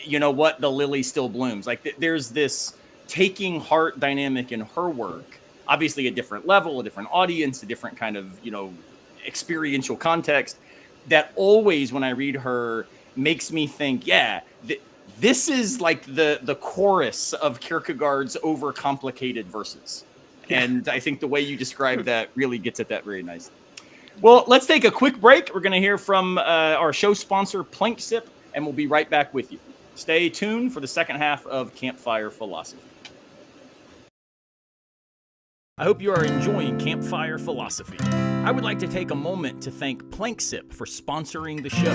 you know what? The lily still blooms. Like there's this taking heart dynamic in her work. Obviously, a different level, a different audience, a different kind of, you know, experiential context. That always, when I read her, makes me think, yeah, this is like the chorus of Kierkegaard's overcomplicated verses. And I think the way you describe that really gets at that very nicely. Well, let's take a quick break. We're going to hear from our show sponsor, Plank Sip, and we'll be right back with you. Stay tuned for the second half of Campfire Philosophy. I hope you are enjoying Campfire Philosophy. I would like to take a moment to thank Plank Sip for sponsoring the show.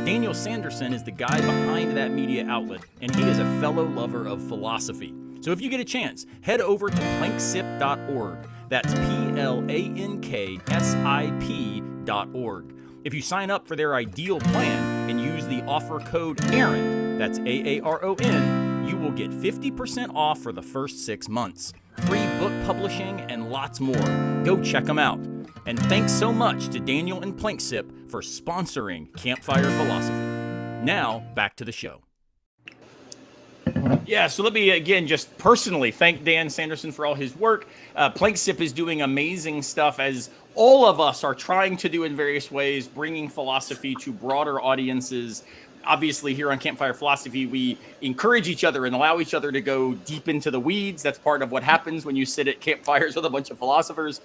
Daniel Sanderson is the guy behind that media outlet, and he is a fellow lover of philosophy. So if you get a chance, head over to planksip.org. That's PLANKSIP.org. If you sign up for their ideal plan and use the offer code AARON, that's AARON, you will get 50% off for the first 6 months. Free book publishing and lots more. Go check them out. And thanks so much to Daniel and Planksip for sponsoring Campfire Philosophy. Now, back to the show. Yeah, so let me again just personally thank Dan Sanderson for all his work. Planksip is doing amazing stuff, as all of us are trying to do in various ways, bringing philosophy to broader audiences. Obviously, here on Campfire Philosophy, we encourage each other and allow each other to go deep into the weeds. That's part of what happens when you sit at campfires with a bunch of philosophers.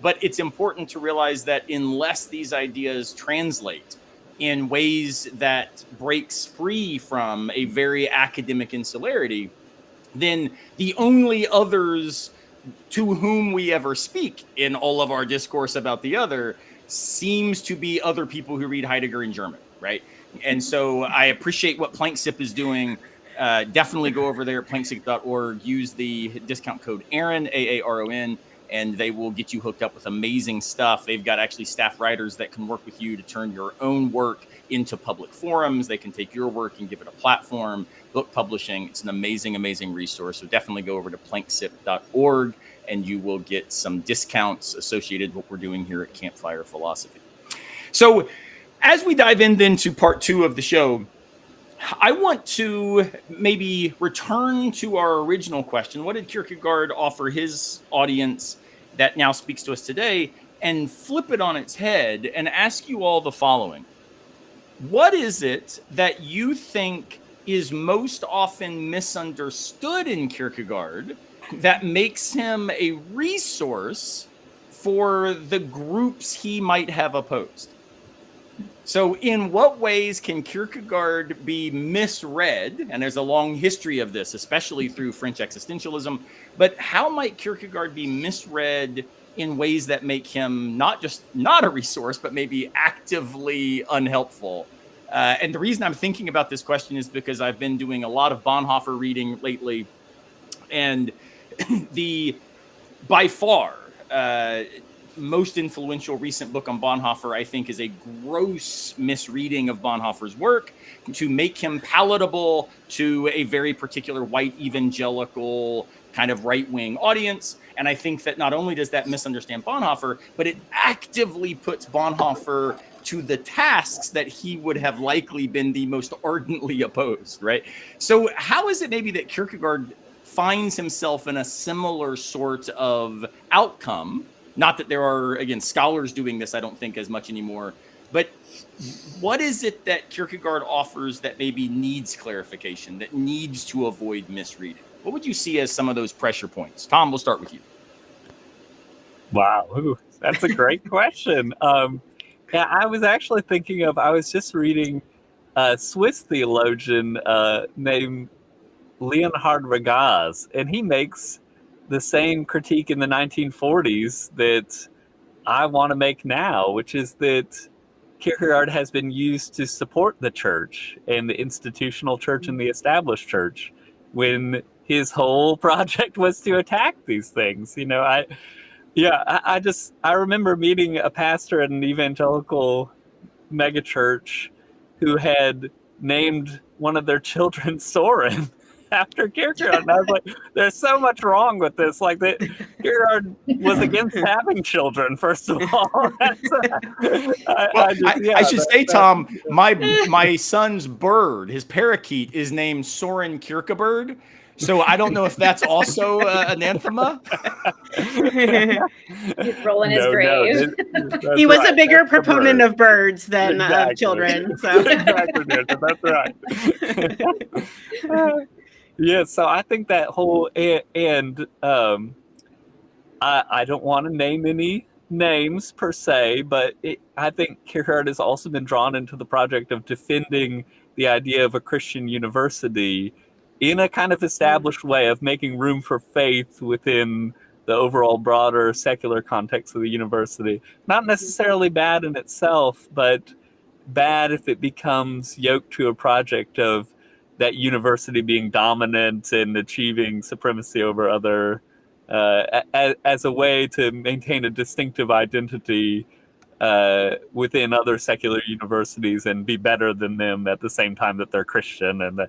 But it's important to realize that unless these ideas translate in ways that breaks free from a very academic insularity, then the only others to whom we ever speak in all of our discourse about the other seems to be other people who read Heidegger in German, right? And so I appreciate what Planksip is doing. Definitely go over there at planksip.org, use the discount code Aaron, AARON, and they will get you hooked up with amazing stuff. They've got actually staff writers that can work with you to turn your own work into public forums. They can take your work and give it a platform. Book publishing, it's an amazing, amazing resource. So definitely go over to planksip.org and you will get some discounts associated with what we're doing here at Campfire Philosophy. So as we dive into part 2 of the show, I want to maybe return to our original question. What did Kierkegaard offer his audience that now speaks to us today? And flip it on its head and ask you all the following. What is it that you think is most often misunderstood in Kierkegaard that makes him a resource for the groups he might have opposed? So in what ways can Kierkegaard be misread? And there's a long history of this, especially through French existentialism. But how might Kierkegaard be misread in ways that make him not just not a resource, but maybe actively unhelpful? And the reason I'm thinking about this question is because I've been doing a lot of Bonhoeffer reading lately. And the, by far, most influential recent book on Bonhoeffer, I think, is a gross misreading of Bonhoeffer's work to make him palatable to a very particular white evangelical kind of right-wing audience. And I think that not only does that misunderstand Bonhoeffer, but it actively puts Bonhoeffer to the tasks that he would have likely been the most ardently opposed, right? So how is it maybe that Kierkegaard finds himself in a similar sort of outcome? Not that there are, again, scholars doing this, I don't think, as much anymore. But what is it that Kierkegaard offers that maybe needs clarification, that needs to avoid misreading? What would you see as some of those pressure points? Tom, we'll start with you. Wow, ooh, that's a great question. Yeah, I was actually thinking of, I was just reading a Swiss theologian named Leonhard Ragaz, and he makes the same critique in the 1940s that I want to make now, which is that Kierkegaard has been used to support the church and the institutional church and the established church when his whole project was to attack these things. You know, I remember meeting a pastor at an evangelical megachurch who had named one of their children Soren after Kierkegaard. And I was like, there's so much wrong with this. Like, that Kierkegaard was against having children, first of all. I should say, Tom, my son's bird, his parakeet, is named Søren Kierkegaard. So I don't know if that's also anathema. He's rolling his grave. He was a bigger proponent of birds than of children. So. Exactly, that's right. Yeah, so I think that whole, and I don't want to name any names per se, but I think Kierkegaard has also been drawn into the project of defending the idea of a Christian university in a kind of established way of making room for faith within the overall broader secular context of the university. Not necessarily bad in itself, but bad if it becomes yoked to a project of that university being dominant and achieving supremacy over other, as a way to maintain a distinctive identity within other secular universities and be better than them at the same time that they're Christian. And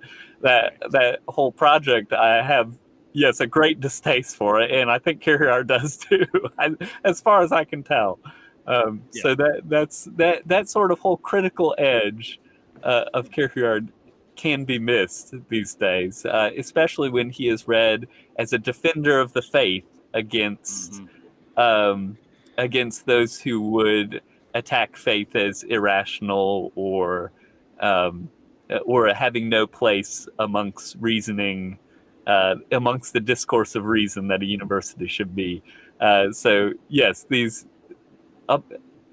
that whole project, I have, yes, a great distaste for it, and I think Kierkegaard does too, as far as I can tell. So that sort of whole critical edge of Kierkegaard can be missed these days, especially when he is read as a defender of the faith against against those who would attack faith as irrational or having no place amongst reasoning, amongst the discourse of reason that a university should be. So yes, these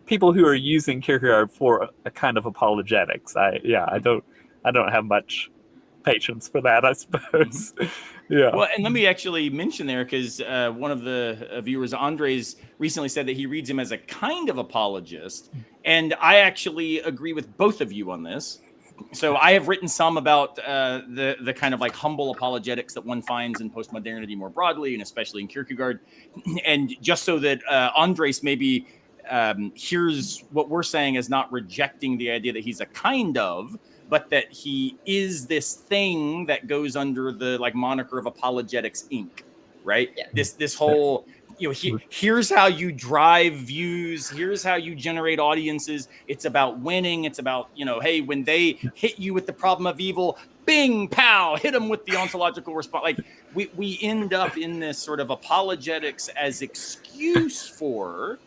people who are using Kierkegaard for a kind of apologetics, I don't have much patience for that, I suppose. Yeah. Well, and let me actually mention there, because one of the viewers, Andres, recently said that he reads him as a kind of apologist. And I actually agree with both of you on this. So I have written some about the kind of like humble apologetics that one finds in postmodernity more broadly, and especially in Kierkegaard. And just so that Andres maybe hears what we're saying as not rejecting the idea that he's a kind of, but that he is this thing that goes under the like moniker of Apologetics Inc., right? Yeah. This whole, here's how you drive views. Here's how you generate audiences. It's about winning. It's about, hey, when they hit you with the problem of evil, bing, pow, hit them with the ontological response. Like we end up in this sort of apologetics as excuse for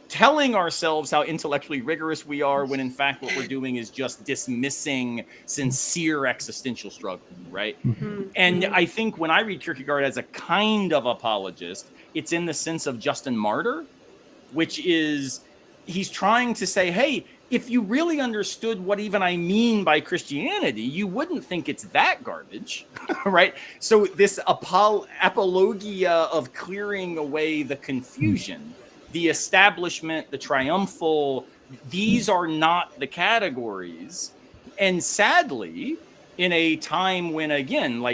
telling ourselves how intellectually rigorous we are, when in fact what we're doing is just dismissing sincere existential struggle, right? Mm-hmm. And I think when I read Kierkegaard as a kind of apologist, it's in the sense of Justin Martyr, which is he's trying to say, hey, if you really understood what even I mean by Christianity, you wouldn't think it's that garbage, right? So this apologia of clearing away the confusion, the establishment, the triumphal, these are not the categories. And sadly, in a time when, again,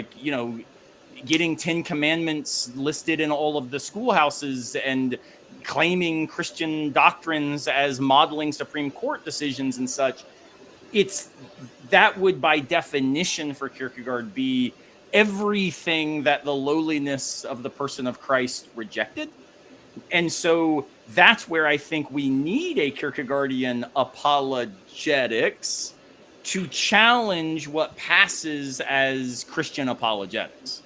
getting 10 commandments listed in all of the schoolhouses and claiming Christian doctrines as modeling Supreme Court decisions and such, that would by definition for Kierkegaard be everything that the lowliness of the person of Christ rejected. And so that's where I think we need a Kierkegaardian apologetics to challenge what passes as Christian apologetics.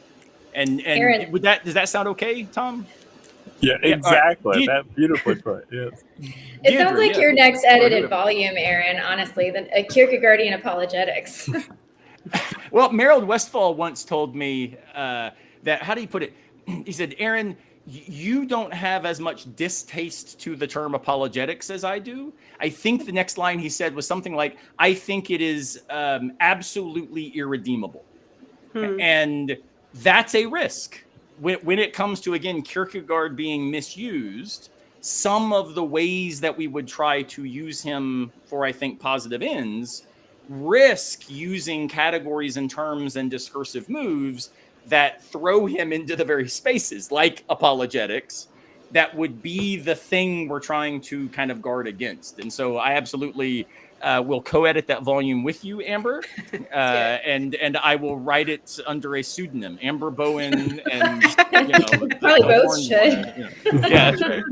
And Aaron, does that sound okay, Tom? Yeah, exactly. That beautifully put. Yes. It sounds like your next edited volume, Aaron. Honestly, a Kierkegaardian apologetics. Well, Merrill Westphal once told me that, how do you put it? He said, Aaron, you don't have as much distaste to the term apologetics as I do. I think the next line he said was something like, I think it is absolutely irredeemable. And that's a risk. When it comes to, again, Kierkegaard being misused, some of the ways that we would try to use him for, I think, positive ends, risk using categories and terms and discursive moves that throw him into the very spaces like apologetics that would be the thing we're trying to kind of guard against. And so I absolutely will co-edit that volume with you, Amber, and I will write it under a pseudonym, Amber Bowen, and probably both should. Yeah, that's right.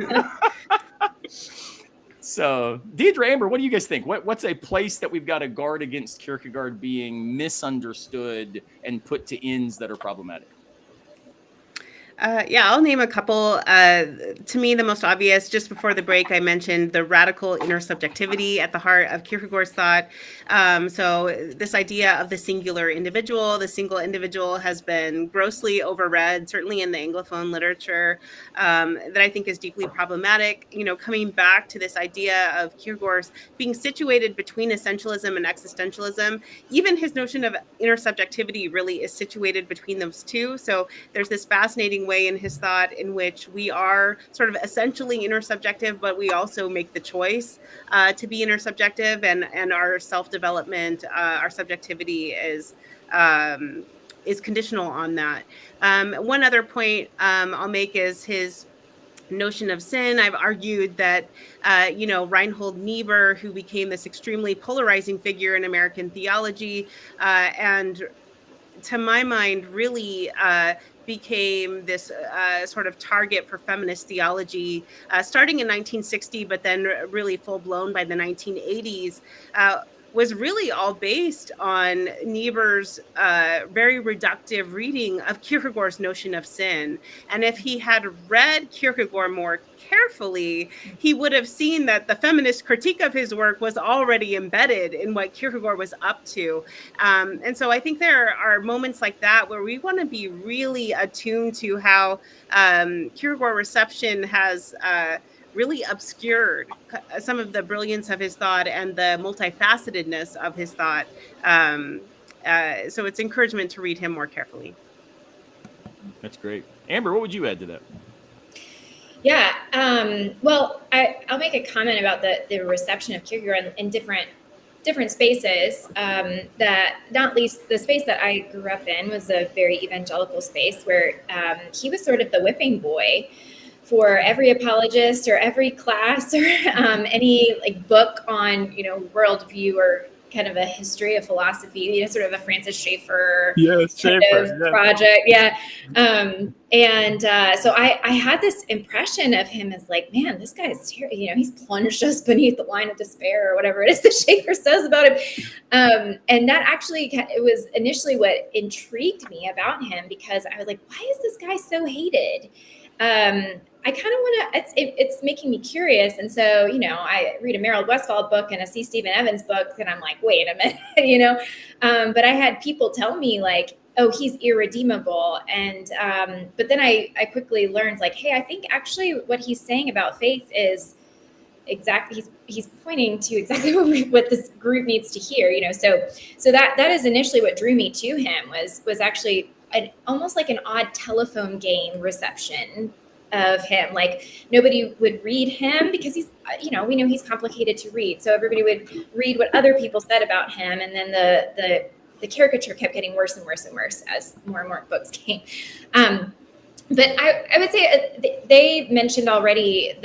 So, Deidre, Amber, what do you guys think? What's a place that we've got to guard against Kierkegaard being misunderstood and put to ends that are problematic? I'll name a couple. To me, the most obvious, just before the break, I mentioned the radical intersubjectivity at the heart of Kierkegaard's thought. So this idea of the singular individual, the single individual has been grossly overread, certainly in the Anglophone literature, that I think is deeply problematic. Coming back to this idea of Kierkegaard's being situated between essentialism and existentialism, even his notion of intersubjectivity really is situated between those two. So there's this fascinating way in his thought in which we are sort of essentially intersubjective, but we also make the choice to be intersubjective, and our self-development, our subjectivity is conditional on that. One other point I'll make is his notion of sin. I've argued that, Reinhold Niebuhr, who became this extremely polarizing figure in American theology, and to my mind, really became this sort of target for feminist theology, starting in 1960, but then really full blown by the 1980s, was really all based on Niebuhr's very reductive reading of Kierkegaard's notion of sin. And if he had read Kierkegaard more carefully, he would have seen that the feminist critique of his work was already embedded in what Kierkegaard was up to. And so I think there are moments like that where we want to be really attuned to how Kierkegaard reception has really obscured some of the brilliance of his thought and the multifacetedness of his thought. So it's encouragement to read him more carefully. That's great. Amber, what would you add to that? Yeah. Well, I'll make a comment about the reception of Kierkegaard in different spaces. That not least the space that I grew up in was a very evangelical space where he was sort of the whipping boy for every apologist or every class or any like book on worldview or kind of a history of philosophy, sort of a Francis Schaeffer project. Yeah. So I had this impression of him as like, man, this guy is here, he's plunged us beneath the line of despair or whatever it is that Schaeffer says about him. And that actually, it was initially what intrigued me about him, because I was like, why is this guy so hated? I kind of want to, it's making me curious. And so, I read a Meryl Westphal book and a C. Stephen Evans book, and I'm like, wait a minute, but I had people tell me like, oh, he's irredeemable. And, but then I quickly learned like, hey, I think actually what he's saying about faith is exactly, he's pointing to exactly what this group needs to hear, so that is initially what drew me to him was actually almost like an odd telephone game reception of him. Like nobody would read him because he's, we know he's complicated to read. So everybody would read what other people said about him. And then the caricature kept getting worse and worse and worse as more and more books came. But I would say they mentioned already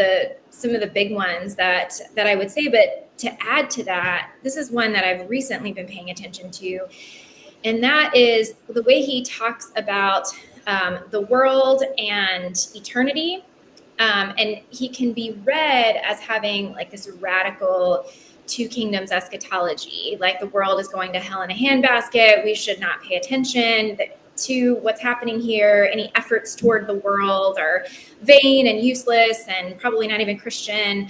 some of the big ones that I would say, but to add to that, this is one that I've recently been paying attention to. And that is the way he talks about the world and eternity. And he can be read as having like this radical two kingdoms eschatology, like the world is going to hell in a handbasket. We should not pay attention to what's happening here. Any efforts toward the world are vain and useless and probably not even Christian.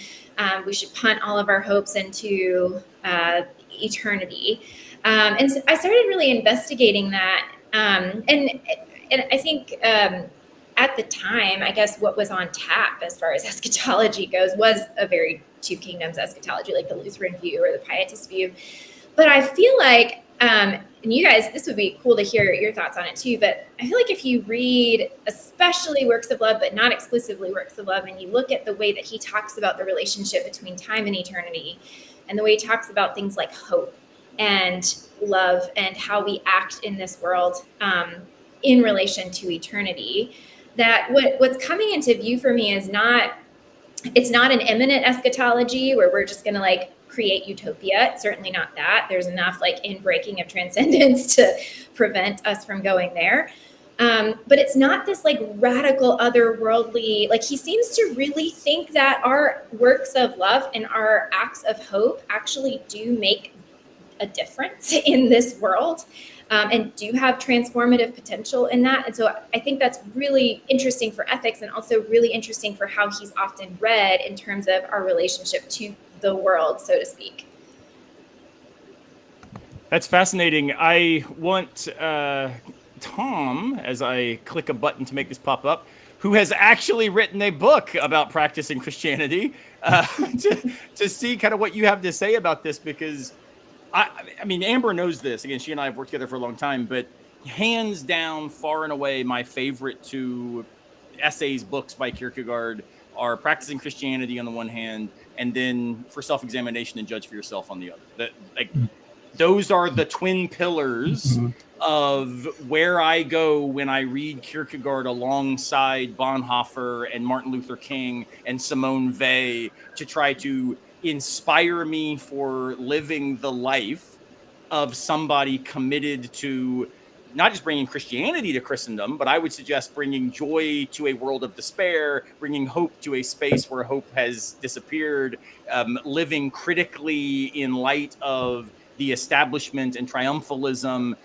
We should punt all of our hopes into eternity. And so I started really investigating that. And I think at the time, I guess what was on tap as far as eschatology goes was a very two kingdoms eschatology, like the Lutheran view or the Pietist view. But I feel like, and you guys, this would be cool to hear your thoughts on it too, but I feel like if you read especially works of love, but not exclusively works of love, and you look at the way that he talks about the relationship between time and eternity, and the way he talks about things like hope and love and how we act in this world in relation to eternity, that what's coming into view for me is it's not an imminent eschatology where we're just going to like create utopia. It's certainly not that. There's enough like inbreaking of transcendence to prevent us from going there. But it's not this like radical otherworldly, like he seems to really think that our works of love and our acts of hope actually do make a difference in this world. And do have transformative potential in that. And so I think that's really interesting for ethics and also really interesting for how he's often read in terms of our relationship to the world, so to speak. That's fascinating. I want Tom, as I click a button to make this pop up, who has actually written a book about practicing Christianity, to see kind of what you have to say about this, because I mean, Amber knows this. Again, she and I have worked together for a long time, but hands down, far and away, my favorite two essays, books by Kierkegaard are Practicing Christianity on the one hand, and then For Self-Examination and Judge for Yourself on the other. Those are the twin pillars of where I go when I read Kierkegaard alongside Bonhoeffer and Martin Luther King and Simone Weil to try to inspire me for living the life of somebody committed to not just bringing Christianity to Christendom, but I would suggest bringing joy to a world of despair, bringing hope to a space where hope has disappeared, living critically in light of the establishment and triumphalism,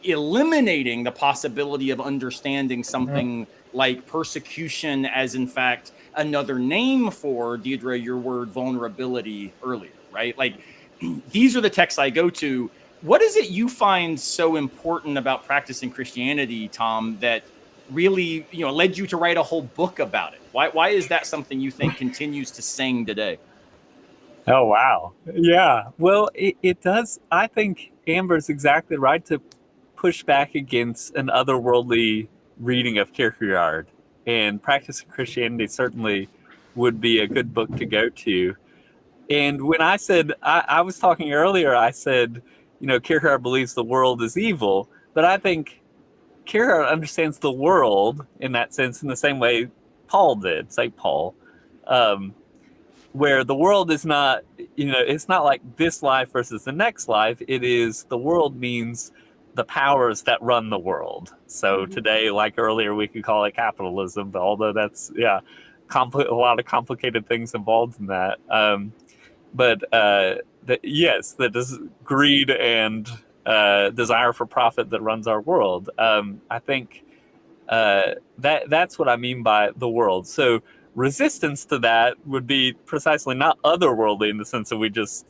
eliminating the possibility of understanding something like persecution as, in fact, another name for, Deirdre, your word vulnerability earlier, right? Like, these are the texts I go to. What is it you find so important about practicing Christianity, Tom, that really, led you to write a whole book about it? Why is that something you think continues to sing today? Oh, wow. Yeah. Well, it does. I think Amber's exactly right to push back against an otherworldly reading of Kierkegaard. And Practicing Christianity certainly would be a good book to go to. And when I said, I was talking earlier, I said, Kierkegaard believes the world is evil, but I think Kierkegaard understands the world in that sense in the same way Paul did, St. Paul, where the world is not, it's not like this life versus the next life. It is, the world means the powers that run the world. So today, like earlier, we could call it capitalism, but although that's, a lot of complicated things involved in that. Yes, that is greed and desire for profit that runs our world. I think that's what I mean by the world. So resistance to that would be precisely not otherworldly in the sense that we just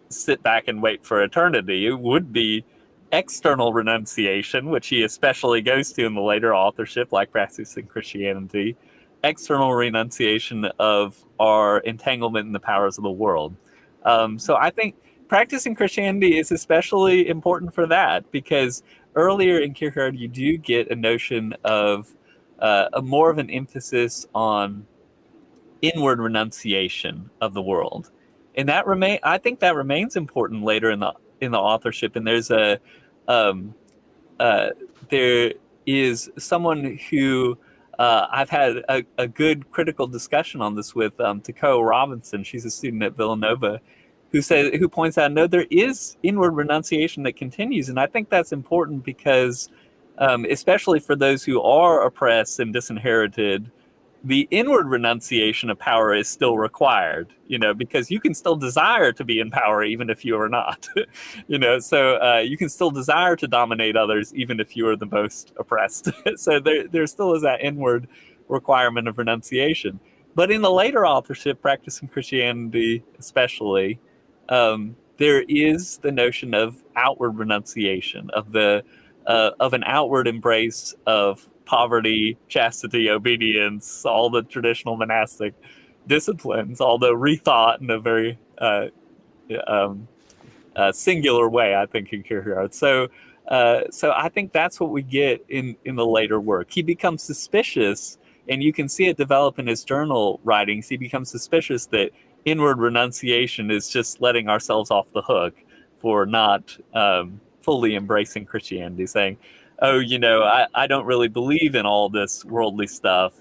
sit back and wait for eternity. It would be external renunciation, which he especially goes to in the later authorship, like Practicing Christianity. External renunciation of our entanglement in the powers of the world. So I think Practicing Christianity is especially important for that, because earlier in Kierkegaard, you do get a notion of a more of an emphasis on inward renunciation of the world, and I think that remains important later in the authorship. And there's there is someone who I've had a good critical discussion on this with, Takao Robinson. She's a student at Villanova, who points out, no, there is inward renunciation that continues. And I think that's important because, especially for those who are oppressed and disinherited, the inward renunciation of power is still required, because you can still desire to be in power even if you are not, so you can still desire to dominate others even if you are the most oppressed. So there still is that inward requirement of renunciation. But in the later authorship, Practicing Christianity especially, there is the notion of outward renunciation, of an outward embrace of poverty, chastity, obedience, all the traditional monastic disciplines, although rethought in a very singular way, I think, in Kierkegaard. So I think that's what we get in the later work. He becomes suspicious, and you can see it develop in his journal writings. He becomes suspicious that inward renunciation is just letting ourselves off the hook for not fully embracing Christianity, saying, oh, I don't really believe in all this worldly stuff,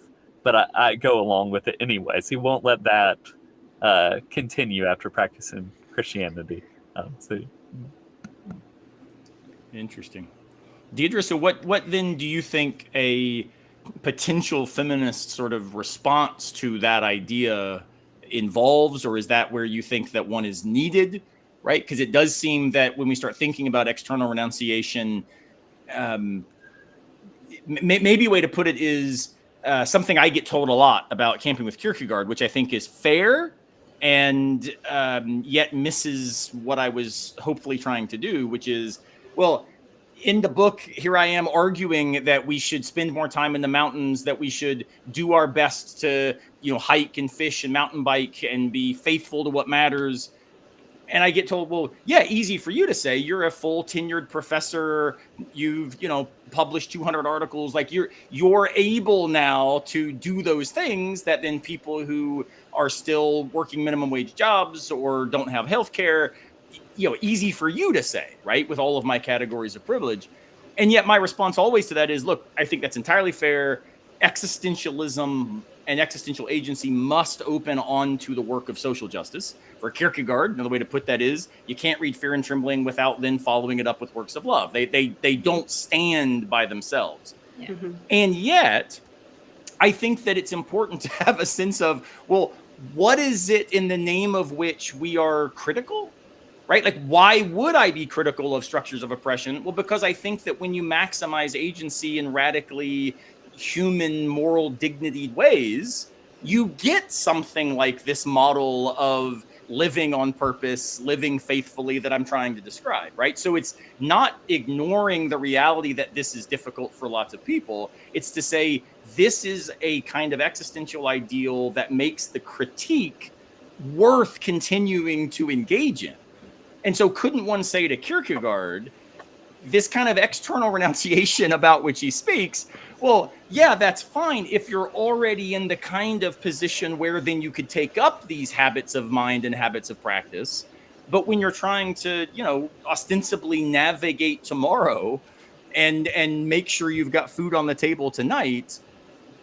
but I go along with it anyways. He won't let that continue after practicing Christianity. Interesting. Deirdre, so what then do you think a potential feminist sort of response to that idea involves, or is that where you think that one is needed, right? Because it does seem that when we start thinking about external renunciation, maybe a way to put it is something I get told a lot about camping with Kierkegaard, which I think is fair and yet misses what I was hopefully trying to do, which is, well, in the book, here I am arguing that we should spend more time in the mountains, that we should do our best to, hike and fish and mountain bike and be faithful to what matters. And I get told, well, yeah, easy for you to say. You're a full tenured professor. You've, published 200 articles. Like you're able now to do those things that then people who are still working minimum wage jobs or don't have health care, easy for you to say, right? With all of my categories of privilege. And yet my response always to that is, look, I think that's entirely fair. Existentialism and existential agency must open onto the work of social justice. For Kierkegaard, another way to put that is, you can't read Fear and Trembling without then following it up with works of love. They don't stand by themselves. Yeah. Mm-hmm. And yet, I think that it's important to have a sense of, well, what is it in the name of which we are critical? Right? Like, why would I be critical of structures of oppression? Well, because I think that when you maximize agency in radically human, moral, dignitied ways, you get something like this model of living on purpose, living faithfully that I'm trying to describe, right? So it's not ignoring the reality that this is difficult for lots of people. It's to say, this is a kind of existential ideal that makes the critique worth continuing to engage in. And so couldn't one say to Kierkegaard, this kind of external renunciation about which he speaks, well, yeah, that's fine if you're already in the kind of position where then you could take up these habits of mind and habits of practice. But when you're trying to, ostensibly navigate tomorrow and make sure you've got food on the table tonight,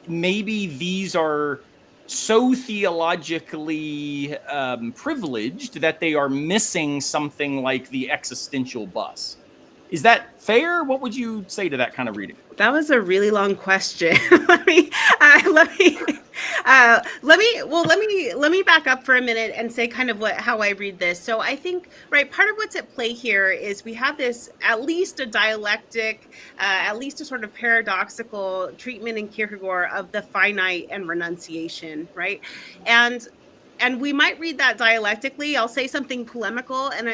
maybe these are so theologically privileged that they are missing something like the existential bus. Is that fair? What would you say to that kind of reading? That was a really long question. let me back up for a minute and say kind of how I read this. So I think, right, part of what's at play here is we have this, at least a dialectic, at least a sort of paradoxical treatment in Kierkegaard of the finite and renunciation, right? And we might read that dialectically. I'll say something polemical, and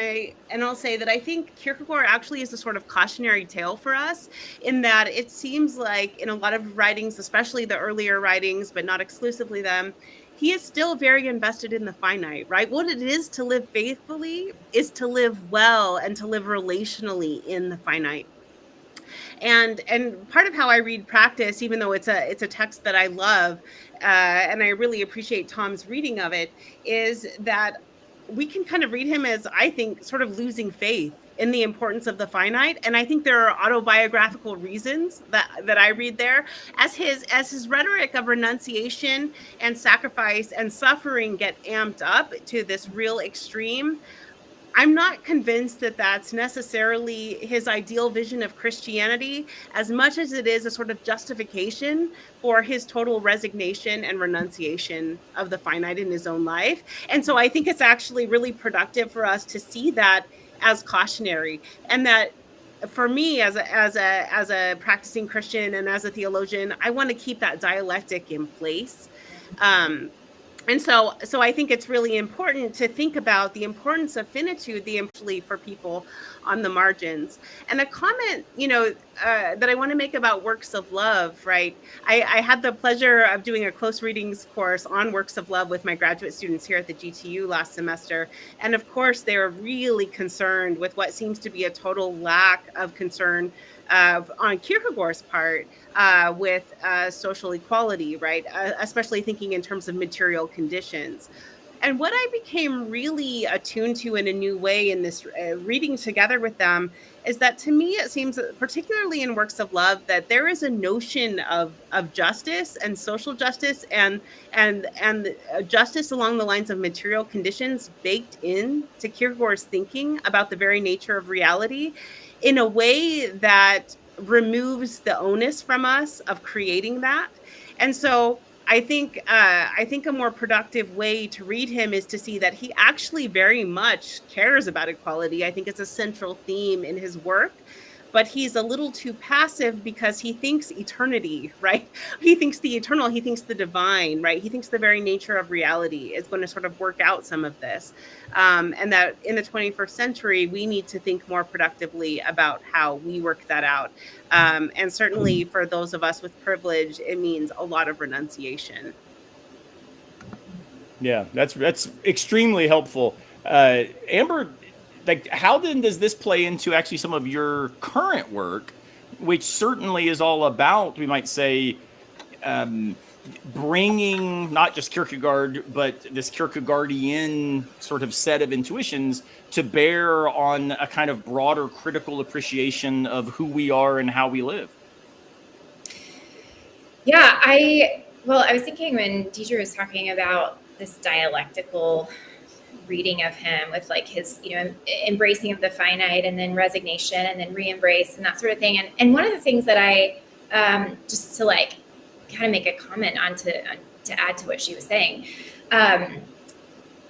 I'll say that I think Kierkegaard actually is a sort of cautionary tale for us, in that it seems like in a lot of writings, especially the earlier writings, but not exclusively them, he is still very invested in the finite, right? What it is to live faithfully is to live well and to live relationally in the finite. And part of how I read Practice, even though it's a text that I love, and I really appreciate Tom's reading of it, is that we can kind of read him as, I think, sort of losing faith in the importance of the finite. And I think there are autobiographical reasons that I read there, as his rhetoric of renunciation and sacrifice and suffering get amped up to this real extreme. I'm not convinced that that's necessarily his ideal vision of Christianity, as much as it is a sort of justification for his total resignation and renunciation of the finite in his own life. And so I think it's actually really productive for us to see that as cautionary, and that for me as a practicing Christian and as a theologian, I want to keep that dialectic in place. And so I think it's really important to think about the importance of finitude, for people on the margins. And a comment, that I want to make about works of love, right? I had the pleasure of doing a close readings course on works of love with my graduate students here at the GTU last semester. And of course, they were really concerned with what seems to be a total lack of concern on Kierkegaard's part with social equality, right? Especially thinking in terms of material conditions. And what I became really attuned to in a new way in this reading together with them is that, to me, it seems, particularly in works of love, that there is a notion of justice and social justice and justice along the lines of material conditions baked in to Kierkegaard's thinking about the very nature of reality, in a way that removes the onus from us of creating that. And so I think a more productive way to read him is to see that he actually very much cares about equality. I think it's a central theme in his work, but he's a little too passive because he thinks eternity, right? He thinks the eternal, he thinks the divine, right? He thinks the very nature of reality is going to sort of work out some of this. And that in the 21st century, we need to think more productively about how we work that out. And certainly for those of us with privilege, it means a lot of renunciation. Yeah, that's extremely helpful. Amber, like, how then does this play into actually some of your current work, which certainly is all about, we might say, bringing not just Kierkegaard, but this Kierkegaardian sort of set of intuitions to bear on a kind of broader critical appreciation of who we are and how we live. Yeah, I was thinking when Deidre was talking about this dialectical reading of him with like his, embracing of the finite and then resignation and then re-embrace and that sort of thing. And one of the things that I, just to like kind of make a comment on to add to what she was saying,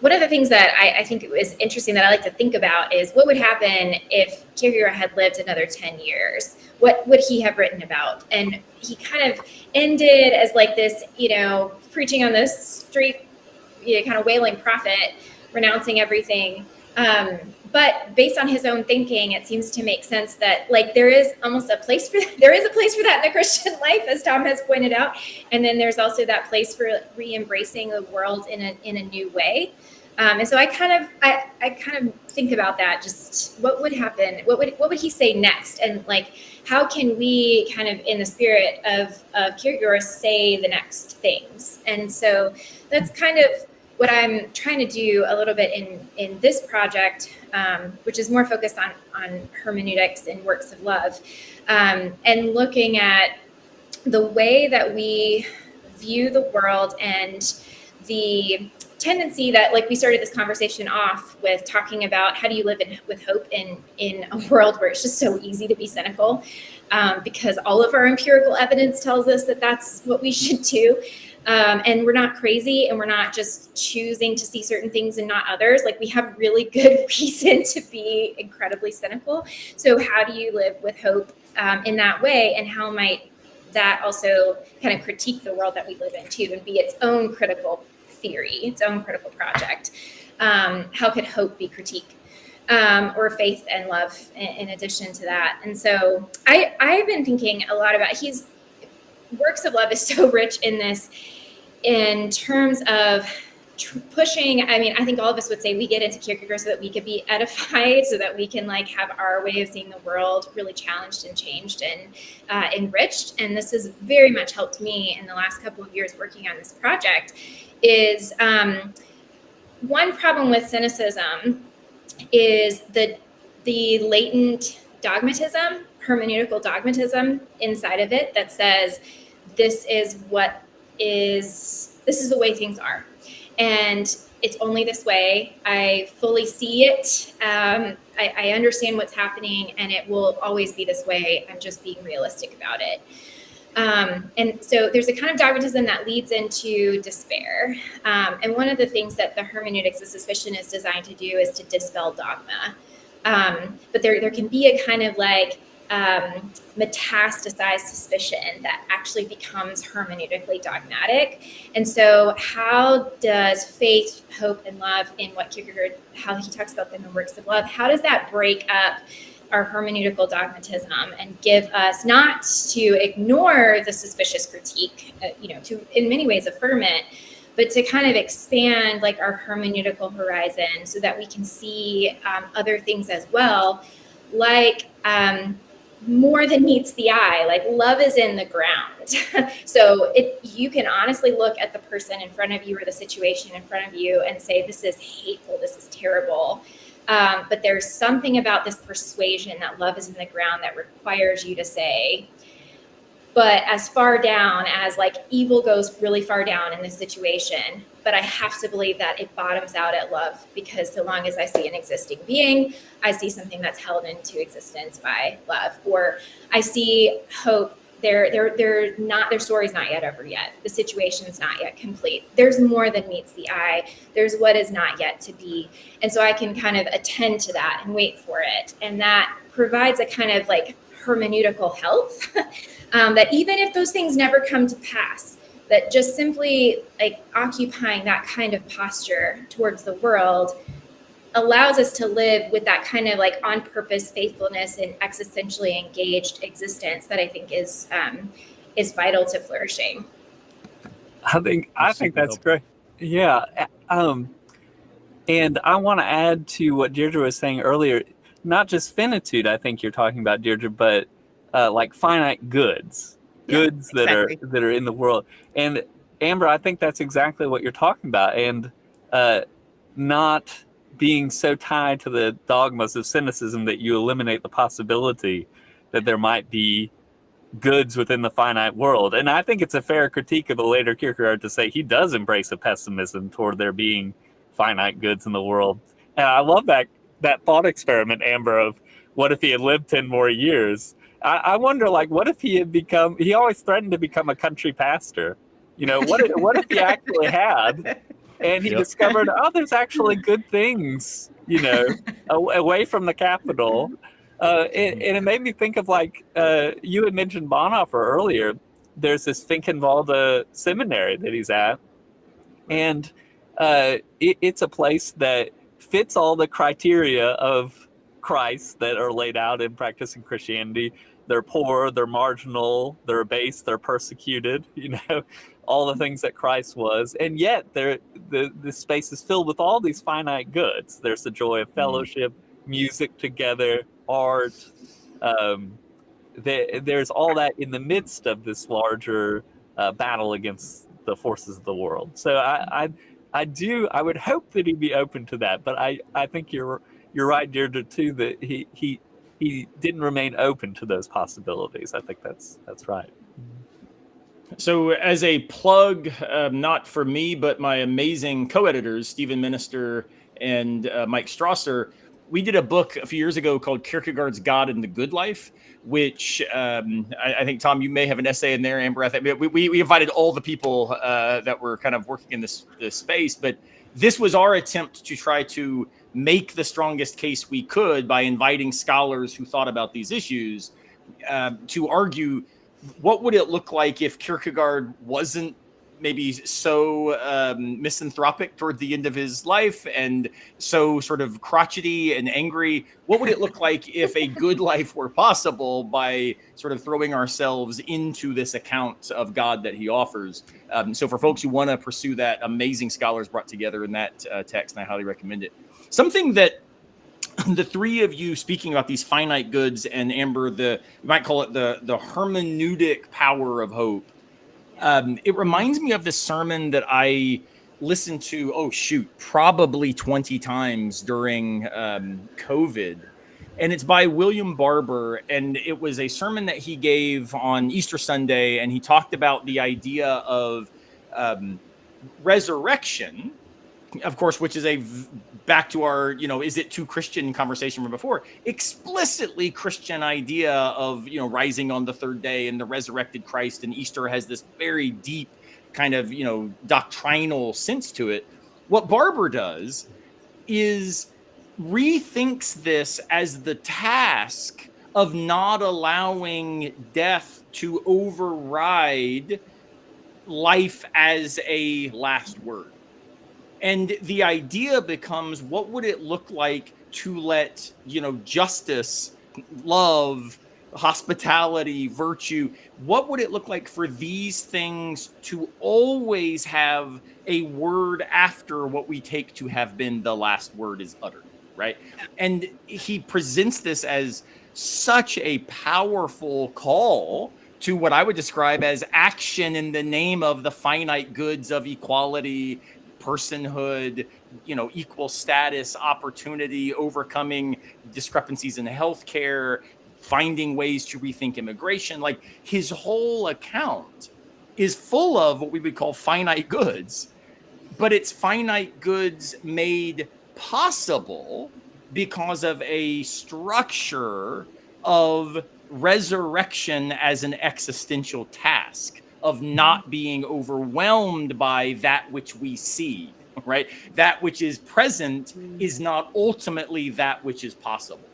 one of the things that I think it was interesting that I like to think about is what would happen if Kierkegaard had lived another 10 years? What would he have written about? And he kind of ended as like this, preaching on the street, kind of wailing prophet, renouncing everything. But based on his own thinking, it seems to make sense that like there is a place for that in the Christian life, as Tom has pointed out. And then there's also that place for re-embracing the world in a new way. And so I kind of think about that. Just what would happen? What would he say next? And like, how can we kind of in the spirit of Kierkegaard say the next things? And so that's kind of what I'm trying to do a little bit in this project, which is more focused on hermeneutics and works of love, and looking at the way that we view the world and the tendency that, like, we started this conversation off with talking about how do you live with hope in a world where it's just so easy to be cynical, because all of our empirical evidence tells us that that's what we should do. And we're not crazy, and we're not just choosing to see certain things and not others. Like, we have really good reason to be incredibly cynical. So how do you live with hope in that way? And how might that also kind of critique the world that we live in too, and be its own critical theory, its own critical project? How could hope be critique? Or faith and love in addition to that? And so I've been thinking a lot about works of love is so rich in this, in terms of pushing. I mean, I think all of us would say we get into Kierkegaard so that we could be edified, so that we can like have our way of seeing the world really challenged and changed and enriched. And this has very much helped me in the last couple of years working on this project. Is one problem with cynicism is the latent dogmatism, hermeneutical dogmatism inside of it that says this is the way things are, and it's only this way. I fully see it. I understand what's happening, and it will always be this way. I'm just being realistic about it. And so there's a kind of dogmatism that leads into despair. And one of the things that the hermeneutics of suspicion is designed to do is to dispel dogma. But there can be a kind of like metastasized suspicion that actually becomes hermeneutically dogmatic. And so how does faith, hope, and love in what Kierkegaard, how he talks about them in works of love, how does that break up our hermeneutical dogmatism and give us not to ignore the suspicious critique, to in many ways affirm it, but to kind of expand like our hermeneutical horizon so that we can see other things as well, like more than meets the eye. Like, love is in the ground. So you can honestly look at the person in front of you or the situation in front of you and say, this is hateful, this is terrible. But there's something about this persuasion that love is in the ground that requires you to say, but as far down as like evil goes really far down in this situation, but I have to believe that it bottoms out at love, because so long as I see an existing being, I see something that's held into existence by love. Or I see hope. Their story's not yet over yet. The situation's not yet complete. There's more than meets the eye. There's what is not yet to be. And so I can kind of attend to that and wait for it. And that provides a kind of like hermeneutical health that even if those things never come to pass, that just simply like occupying that kind of posture towards the world allows us to live with that kind of like on purpose faithfulness and existentially engaged existence that I think is vital to flourishing. I think that's great. Yeah. And I want to add to what Deirdre was saying earlier, not just finitude, I think you're talking about, Deirdre, but like finite goods exactly. that are in the world. And Amber, I think that's exactly what you're talking about, and not being so tied to the dogmas of cynicism that you eliminate the possibility that there might be goods within the finite world. And I think it's a fair critique of the later Kierkegaard to say he does embrace a pessimism toward there being finite goods in the world. And I love that thought experiment, Amber, of what if he had lived 10 more years? I wonder, like, what if he had become, he always threatened to become a country pastor. You know, what if he actually had, and he discovered, oh, there's actually good things, you know, away from the capital. And it made me think of, like, you had mentioned Bonhoeffer earlier. There's this Finkenwalde seminary that he's at, and it's a place that fits all the criteria of Christ that are laid out in practicing Christianity. They're poor, they're marginal, they're abased, they're persecuted, you know, all the things that Christ was. And yet the space is filled with all these finite goods. There's the joy of fellowship, music together, art. There's all that in the midst of this larger battle against the forces of the world. So I would hope that he'd be open to that, but I think you're right, Deirdre, too, that he didn't remain open to those possibilities. I think that's right. So as a plug, not for me, but my amazing co-editors, Stephen Minister and Mike Strasser, we did a book a few years ago called Kierkegaard's God and the Good Life, which I think, Tom, you may have an essay in there, Amber. I think we invited all the people that were kind of working in this space, but this was our attempt to try to make the strongest case we could by inviting scholars who thought about these issues to argue what would it look like if Kierkegaard wasn't maybe so misanthropic toward the end of his life and so sort of crotchety and angry. What would it look like if a good life were possible by sort of throwing ourselves into this account of God that he offers? So for folks who want to pursue that, amazing scholars brought together in that text, and I highly recommend it. Something that the three of you speaking about these finite goods, and Amber, you might call it the hermeneutic power of hope. It reminds me of this sermon that I listened to, probably 20 times during COVID. And it's by William Barber. And it was a sermon that he gave on Easter Sunday. And he talked about the idea of resurrection, of course, which is back to our, is it too Christian conversation from before, explicitly Christian idea of, rising on the third day and the resurrected Christ, and Easter has this very deep kind of, doctrinal sense to it. What Barber does is rethinks this as the task of not allowing death to override life as a last word. And the idea becomes, what would it look like to let, justice, love, hospitality, virtue, what would it look like for these things to always have a word after what we take to have been the last word is uttered, right? And he presents this as such a powerful call to what I would describe as action in the name of the finite goods of equality, personhood, equal status, opportunity, overcoming discrepancies in healthcare, finding ways to rethink immigration. Like, his whole account is full of what we would call finite goods, but it's finite goods made possible because of a structure of resurrection as an existential task, of not being overwhelmed by that which we see, right? That which is present is not ultimately that which is possible.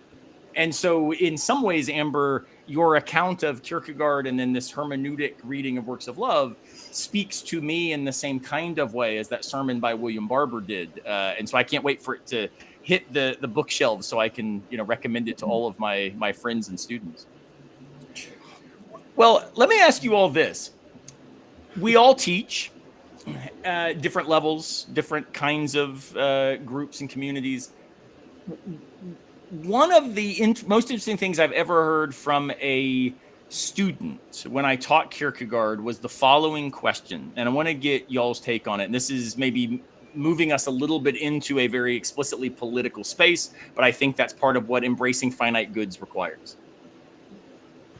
And so in some ways, Amber, your account of Kierkegaard and then this hermeneutic reading of works of love speaks to me in the same kind of way as that sermon by William Barber did. And so I can't wait for it to hit the bookshelves so I can, recommend it to all of my friends and students. Well, let me ask you all this. We all teach different levels, different kinds of groups and communities. One of the most interesting things I've ever heard from a student when I taught Kierkegaard was the following question, and I want to get y'all's take on it. And this is maybe moving us a little bit into a very explicitly political space, but I think that's part of what embracing finite goods requires.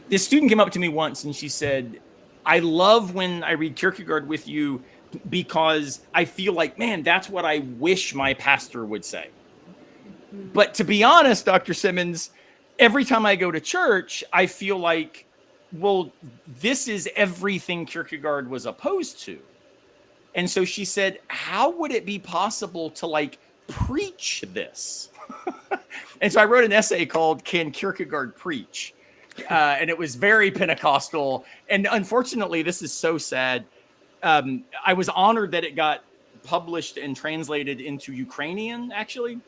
This student came up to me once and she said, I love when I read Kierkegaard with you because I feel like, man, that's what I wish my pastor would say. But to be honest, Dr. Simmons, every time I go to church, I feel like, well, this is everything Kierkegaard was opposed to. And so she said, how would it be possible to like preach this? And so I wrote an essay called Can Kierkegaard Preach? And it was very Pentecostal. And unfortunately, this is so sad. I was honored that it got published and translated into Ukrainian, actually.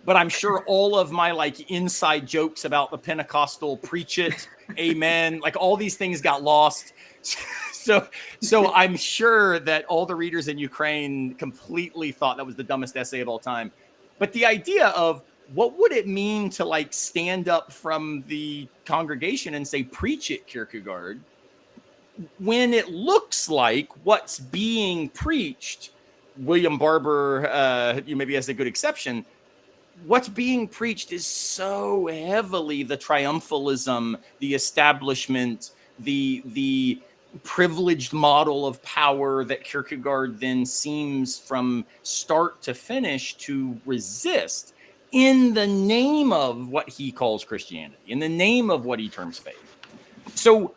But I'm sure all of my like inside jokes about the Pentecostal preach it, amen, like all these things got lost. So I'm sure that all the readers in Ukraine completely thought that was the dumbest essay of all time. But the idea of what would it mean to like stand up from the congregation and say, preach it, Kierkegaard, when it looks like what's being preached, William Barber, maybe has a good exception, what's being preached is so heavily the triumphalism, the establishment, the privileged model of power that Kierkegaard then seems from start to finish to resist in the name of what he calls Christianity, in the name of what he terms faith. So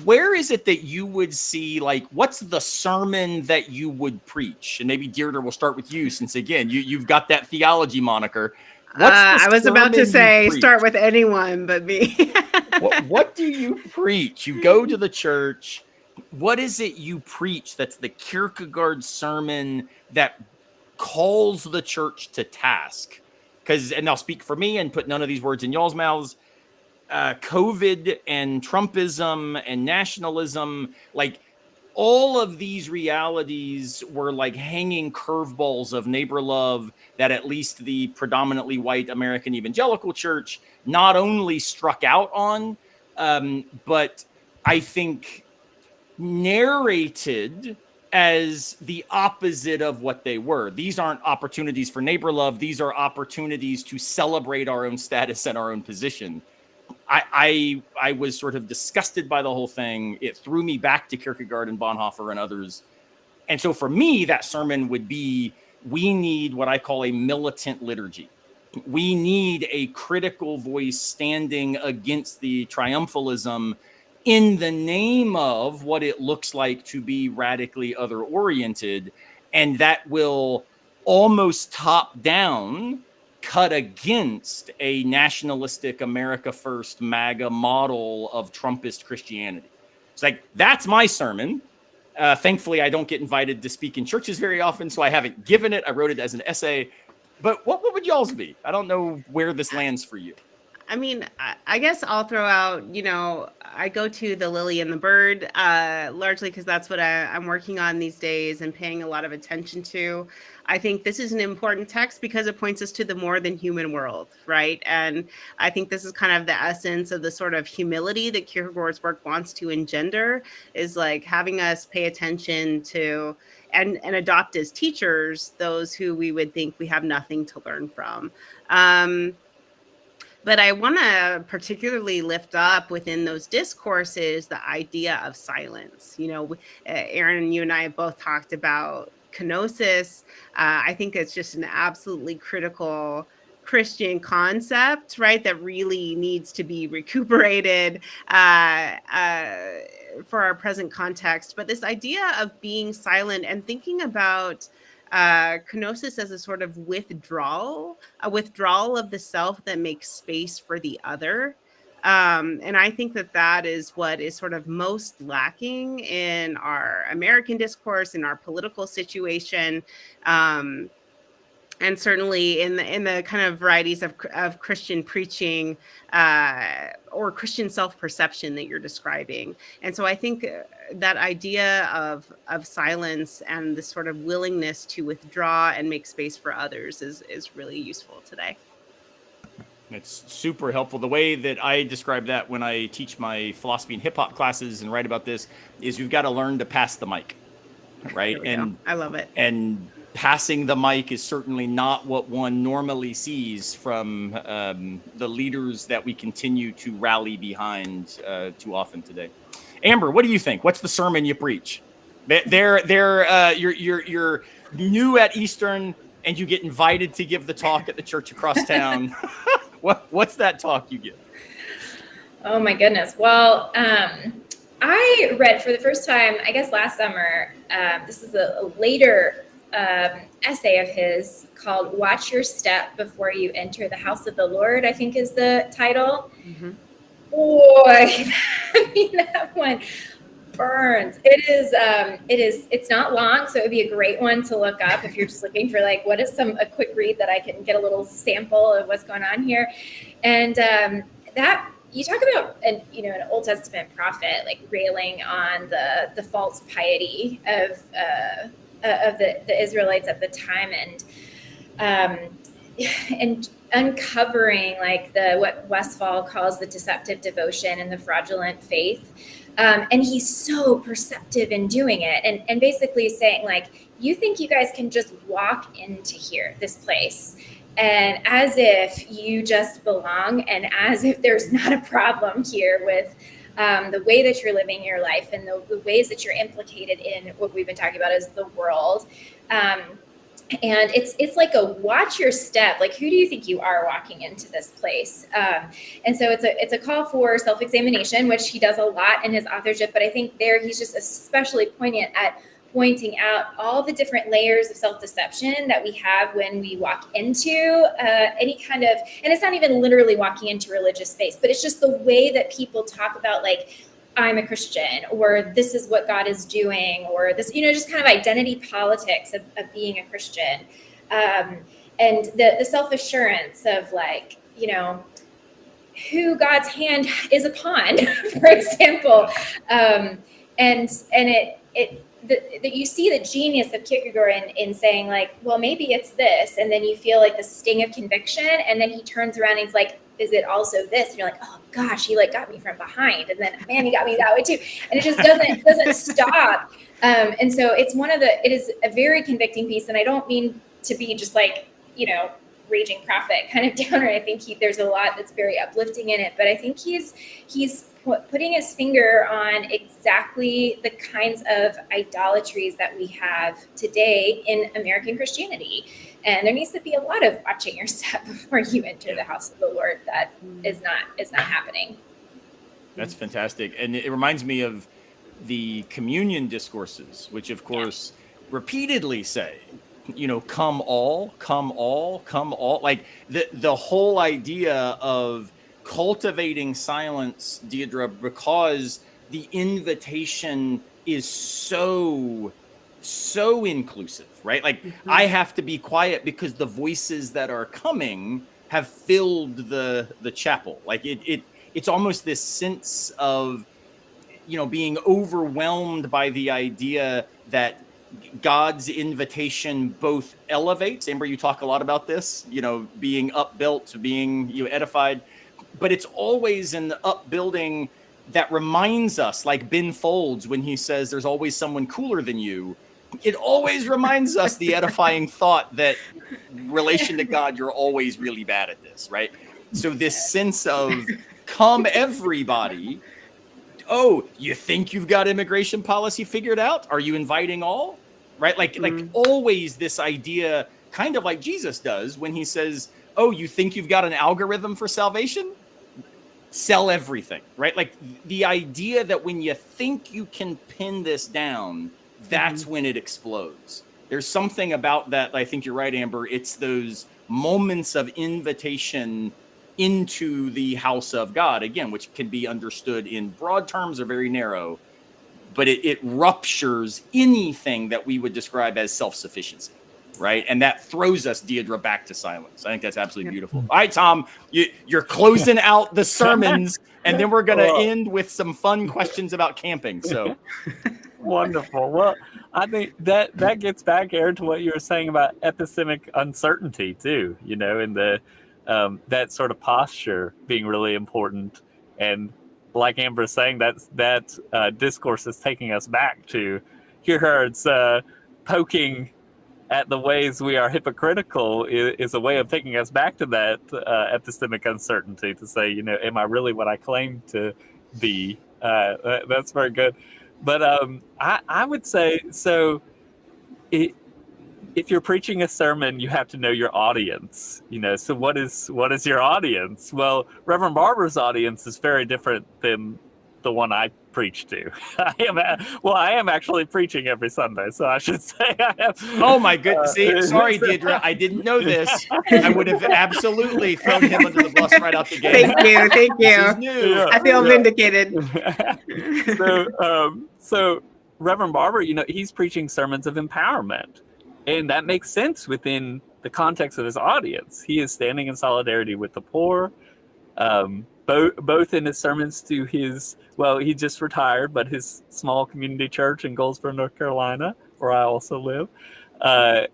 where is it that you would see, like, what's the sermon that you would preach? And maybe Deirdre, will start with you, since again, you've got that theology moniker. I was about to say, start with anyone but me. what do you preach? You go to the church. What is it you preach that's the Kierkegaard sermon that calls the church to task? Because, and I'll speak for me and put none of these words in y'all's mouths, COVID and Trumpism and nationalism, like all of these realities were like hanging curveballs of neighbor love that at least the predominantly white American evangelical church not only struck out on, but I think narrated as the opposite of what they were. These aren't opportunities for neighbor love. These are opportunities to celebrate our own status and our own position. I was sort of disgusted by the whole thing. It threw me back to Kierkegaard and Bonhoeffer and others. And so for me, that sermon would be, we need what I call a militant liturgy. We need a critical voice standing against the triumphalism in the name of what it looks like to be radically other-oriented. And that will almost top down cut against a nationalistic America First MAGA model of Trumpist Christianity. It's like, that's my sermon. Thankfully, I don't get invited to speak in churches very often, so I haven't given it. I wrote it as an essay. But what would y'all's be? I don't know where this lands for you. I mean, I guess I'll throw out, I go to the Lily and the Bird, largely because that's what I'm working on these days and paying a lot of attention to. I think this is an important text because it points us to the more than human world, right? And I think this is kind of the essence of the sort of humility that Kierkegaard's work wants to engender, is like having us pay attention to and adopt as teachers those who we would think we have nothing to learn from. But I want to particularly lift up within those discourses the idea of silence. Aaron, you and I have both talked about kenosis. I think it's just an absolutely critical Christian concept, right, that really needs to be recuperated for our present context. But this idea of being silent and thinking about kenosis as a sort of withdrawal of the self that makes space for the other. And I think that is what is sort of most lacking in our American discourse, in our political situation, and certainly in the kind of varieties of Christian preaching or Christian self-perception that you're describing. And so I think that idea of silence and the sort of willingness to withdraw and make space for others is really useful today. It's super helpful. The way that I describe that when I teach my philosophy and hip hop classes and write about this is you've got to learn to pass the mic, right? And I love it. And passing the mic is certainly not what one normally sees from the leaders that we continue to rally behind too often today. Amber, what do you think? What's the sermon you preach? You're new at Eastern and you get invited to give the talk at the church across town. What's that talk you give? Oh my goodness. Well, I read for the first time, I guess last summer, this is a later essay of his called Watch Your Step Before You Enter the House of the Lord, I think is the title. Mm-hmm. Boy, I mean, that one burns. It's not long, so it would be a great one to look up if you're just looking for like, what is a quick read that I can get a little sample of what's going on here. And that, you talk about an Old Testament prophet like railing on the false piety of the Israelites at the time, and uncovering like what Westphal calls the deceptive devotion and the fraudulent faith. And he's so perceptive in doing it, and basically saying like, you think you guys can just walk into this place, and as if you just belong, and as if there's not a problem here with the way that you're living your life and the ways that you're implicated in what we've been talking about as the world. And it's like a watch your step. Like, who do you think you are walking into this place? And so it's a call for self-examination, which he does a lot in his authorship. But I think there he's just especially poignant at pointing out all the different layers of self-deception that we have when we walk into any kind of, and it's not even literally walking into religious space, but it's just the way that people talk about like, I'm a Christian, or this is what God is doing, or this, just kind of identity politics of being a Christian. And the self-assurance of like, who God's hand is upon, for example. And that you see the genius of Kierkegaard in saying like, well, maybe it's this. And then you feel like the sting of conviction. And then he turns around and he's like, is it also this? And you're like, oh gosh, he like got me from behind. And then, man, he got me that way too. And it just doesn't stop. And so it is a very convicting piece. And I don't mean to be just like, raging prophet kind of downer. I think there's a lot that's very uplifting in it, but I think he's putting his finger on exactly the kinds of idolatries that we have today in American Christianity. And there needs to be a lot of watching your step before you enter the house of the Lord. That is not happening. That's fantastic. And it reminds me of the communion discourses, which of course repeatedly say, come all, come all, come all. Like the whole idea of cultivating silence, Deirdre, because the invitation is so inclusive, right? Like I have to be quiet because the voices that are coming have filled the chapel. Like it's almost this sense of, being overwhelmed by the idea that God's invitation both elevates. Amber, you talk a lot about this, being upbuilt, being edified, but it's always an upbuilding that reminds us, like Ben Folds, when he says there's always someone cooler than you, it always reminds us the edifying thought that relation to God, you're always really bad at this, right? So this sense of come everybody. Oh, you think you've got immigration policy figured out? Are you inviting all? Right? Like always this idea, kind of like Jesus does when he says, oh, you think you've got an algorithm for salvation? Sell everything, right? Like the idea that when you think you can pin this down, that's when it explodes. There's something about that. I think you're right, Amber. It's those moments of invitation into the house of God, again, which can be understood in broad terms or very narrow, but it ruptures anything that we would describe as self-sufficiency, right? And that throws us, Deirdre, back to silence. I think that's absolutely beautiful. All right, Tom, you're closing out the sermons, and then we're going to end with some fun questions about camping. So wonderful. Well, I think that gets back, Aaron, to what you were saying about epistemic uncertainty too, in the that sort of posture being really important. And like Amber's saying, that discourse is taking us back to Kierkegaard's poking at the ways we are hypocritical is a way of taking us back to that epistemic uncertainty, to say, am I really what I claim to be? That's very good. But I would say, so if you're preaching a sermon, you have to know your audience. So what is your audience? Well, Reverend Barber's audience is very different than the one I preach to. I am actually preaching every Sunday, so I should say I have. Oh my goodness! Sorry, Deirdre, I didn't know this. I would have absolutely thrown him under the bus right out the gate. Thank you. This is new. Yeah. I feel vindicated. So Reverend Barber, he's preaching sermons of empowerment, and that makes sense within the context of his audience. He is standing in solidarity with the poor, both in his sermons to he just retired, but his small community church in Goldsboro, North Carolina, where I also live,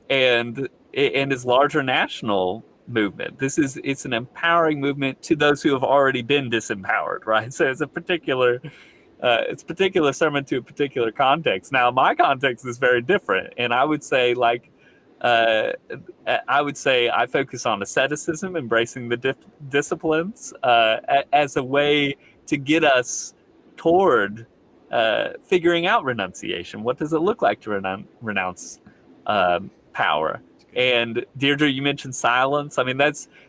and his larger national movement. It's an empowering movement to those who have already been disempowered, right? So it's a particular sermon to a particular context. Now, my context is very different, and I would say I focus on asceticism, embracing the disciplines as a way to get us toward figuring out renunciation. What does it look like to renounce power? And Deirdre, you mentioned silence. I mean,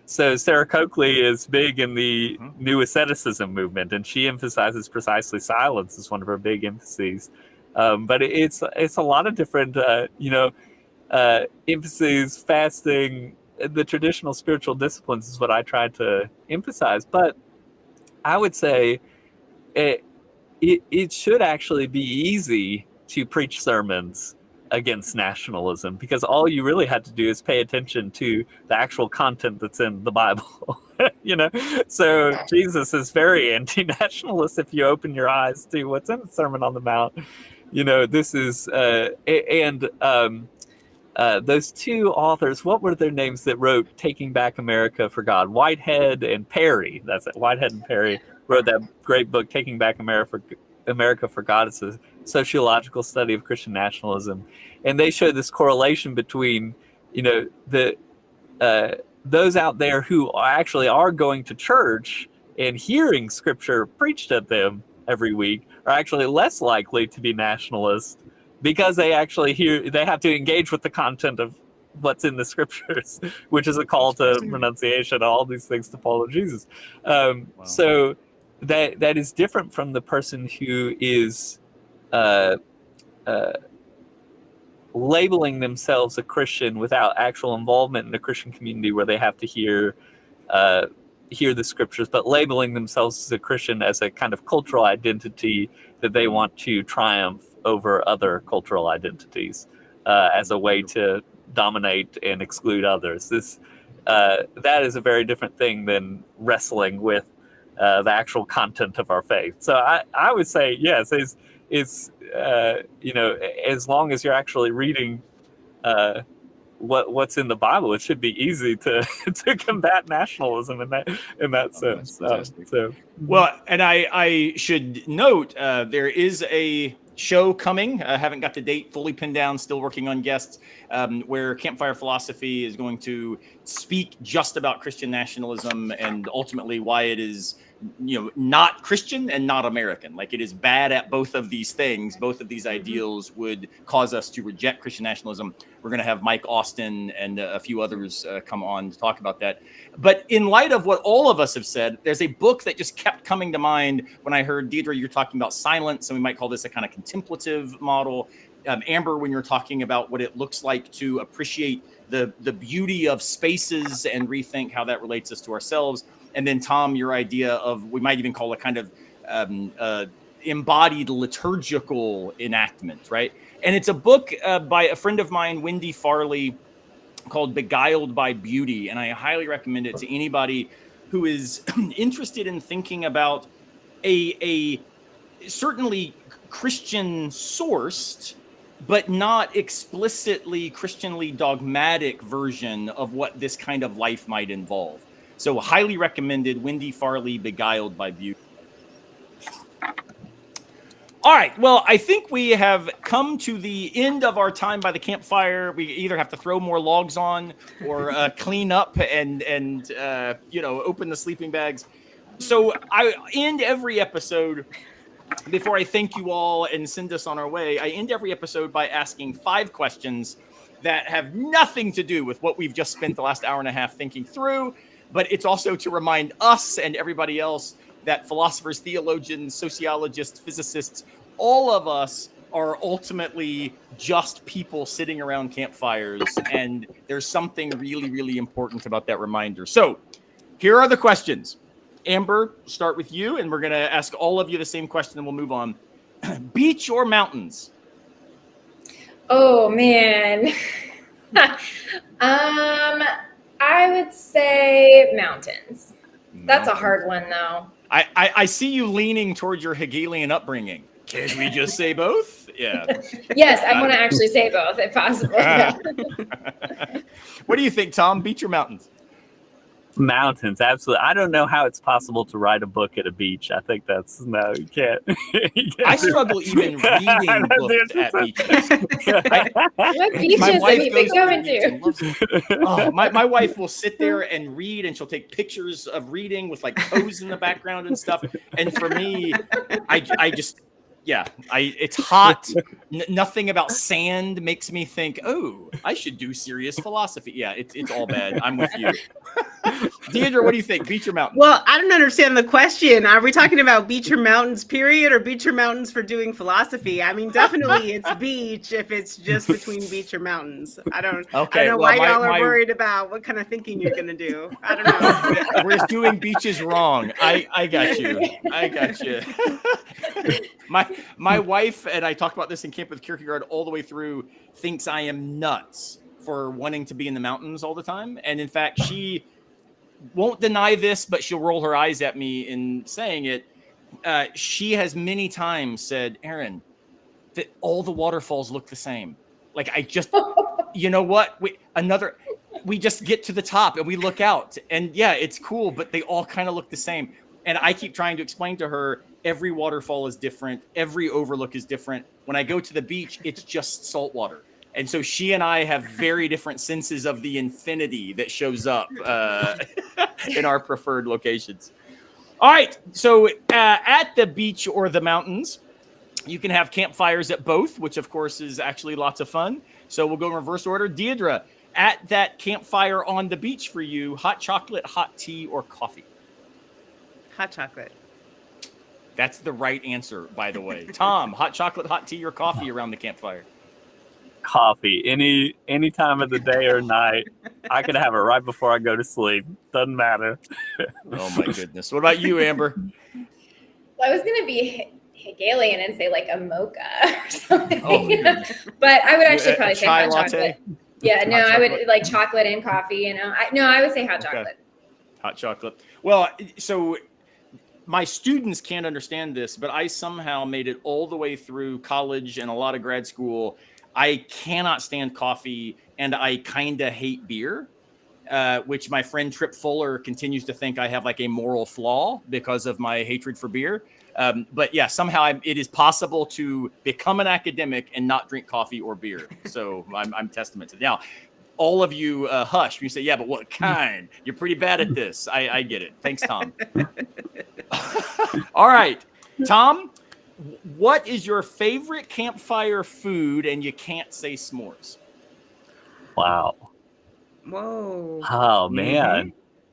so Sarah Coakley is big in the new asceticism movement, and she emphasizes precisely silence as one of her big emphases. But it's a lot of different, emphases. Fasting, the traditional spiritual disciplines is what I try to emphasize. But I would say it should actually be easy to preach sermons against nationalism, because all you really had to do is pay attention to the actual content that's in the Bible. So Jesus is very anti-nationalist if you open your eyes to what's in the Sermon on the Mount. This is those two authors, what were their names that wrote Taking Back America for God? Whitehead and Perry. That's it. Whitehead and Perry wrote that great book, Taking Back America for God. It's a sociological study of Christian nationalism. And they show this correlation between, those out there who actually are going to church and hearing scripture preached at them every week are actually less likely to be nationalists, because they actually they have to engage with the content of what's in the scriptures, which is a call to renunciation, all these things to follow Jesus. Wow. So that is different from the person who is labeling themselves a Christian without actual involvement in a Christian community where they have to hear the scriptures, but labeling themselves as a Christian as a kind of cultural identity that they want to triumph over other cultural identities as a way to dominate and exclude others. That is a very different thing than wrestling with the actual content of our faith. So I would say, yes, it's as long as you're actually reading what's in the Bible, it should be easy to combat nationalism in that sense. Well, and I should note there is a show coming. I haven't got the date fully pinned down, still working on guests, where Campfire Philosophy is going to speak just about Christian nationalism and ultimately why it is not Christian and not American. Like, it is bad at both of these things. Both of these ideals would cause us to reject Christian nationalism. We're going to have Mike Austin and a few others come on to talk about that. But in light of what all of us have said, there's a book that just kept coming to mind when I heard, Deirdre, you're talking about silence, and we might call this a kind of contemplative model. Amber, when you're talking about what it looks like to appreciate the beauty of spaces and rethink how that relates us to ourselves. And then, Tom, your idea of, we might even call a kind of embodied liturgical enactment, right? And it's a book by a friend of mine, Wendy Farley, called Beguiled by Beauty. And I highly recommend it to anybody who is interested in thinking about a certainly Christian sourced, but not explicitly Christianly dogmatic version of what this kind of life might involve. So highly recommended. Wendy Farley, Beguiled by Beauty. All right. Well, I think we have come to the end of our time by the campfire. We either have to throw more logs on or clean up and open the sleeping bags. So I end every episode, before I thank you all and send us on our way, I end every episode by asking 5 questions that have nothing to do with what we've just spent the last hour and a half thinking through, but it's also to remind us and everybody else that philosophers, theologians, sociologists, physicists, all of us are ultimately just people sitting around campfires, and there's something really, really important about that reminder. So here are the questions. Amber, start with you, and we're going to ask all of you the same question, and we'll move on. Beach or mountains? Oh, man. I would say mountains. That's a hard one, though. I see you leaning towards your Hegelian upbringing. Can we just say both? Yeah. Yes, I want to actually say both if possible. What do you think, Tom? Beach or mountains? Mountains, absolutely. I don't know how it's possible to write a book at a beach. I think no, you can't. I struggle even reading books at beaches. What beaches have you been going to? My wife will sit there and read, and she'll take pictures of reading with like toes in the background and stuff. And for me, it's hot. Nothing about sand makes me think, oh, I should do serious philosophy. Yeah, it's all bad. I'm with you. Deidre, what do you think? Beach or mountains? Well, I don't understand the question. Are we talking about beach or mountains, period, or beach or mountains for doing philosophy? I mean, definitely it's beach if it's just between beach or mountains. I don't know why y'all are worried about what kind of thinking you're going to do. I don't know. We're doing beaches wrong. I got you. My wife, and I talked about this in Camp with Kierkegaard all the way through, thinks I am nuts for wanting to be in the mountains all the time. And in fact, she won't deny this, but she'll roll her eyes at me in saying it. She has many times said, Aaron, that all the waterfalls look the same. Like, I just, you know what? We just get to the top and we look out, and yeah, it's cool, but they all kind of look the same. And I keep trying to explain to her, every waterfall is different. Every overlook is different. When I go to the beach, it's just salt water. And so she and I have very different senses of the infinity that shows up in our preferred locations. All right. So at the beach or the mountains, you can have campfires at both, which of course is actually lots of fun. So we'll go in reverse order. Deidre, at that campfire on the beach for you, hot chocolate, hot tea, or coffee? Hot chocolate. That's the right answer, by the way. Tom, hot chocolate, hot tea, or coffee around the campfire? Coffee. Any time of the day or night. I could have it right before I go to sleep. Doesn't matter. Oh my goodness. What about you, Amber? Well, I was going to be Hegelian and say like a mocha or something. Oh, but I would actually probably say hot latte? chocolate. Yeah, no, I would like chocolate and coffee, you know. I would say hot chocolate. Okay. Hot chocolate. Well, so my students can't understand this, but I somehow made it all the way through college and a lot of grad school. I cannot stand coffee, and I kind of hate beer, which my friend Trip Fuller continues to think I have like a moral flaw because of my hatred for beer. But yeah, somehow it is possible to become an academic and not drink coffee or beer. So I'm testament to that. Now, all of you hush. You say, yeah, but what kind? You're pretty bad at this. I get it. Thanks, Tom. All right, Tom. What is your favorite campfire food? And you can't say s'mores. Wow. Whoa. Oh, man. Mm-hmm.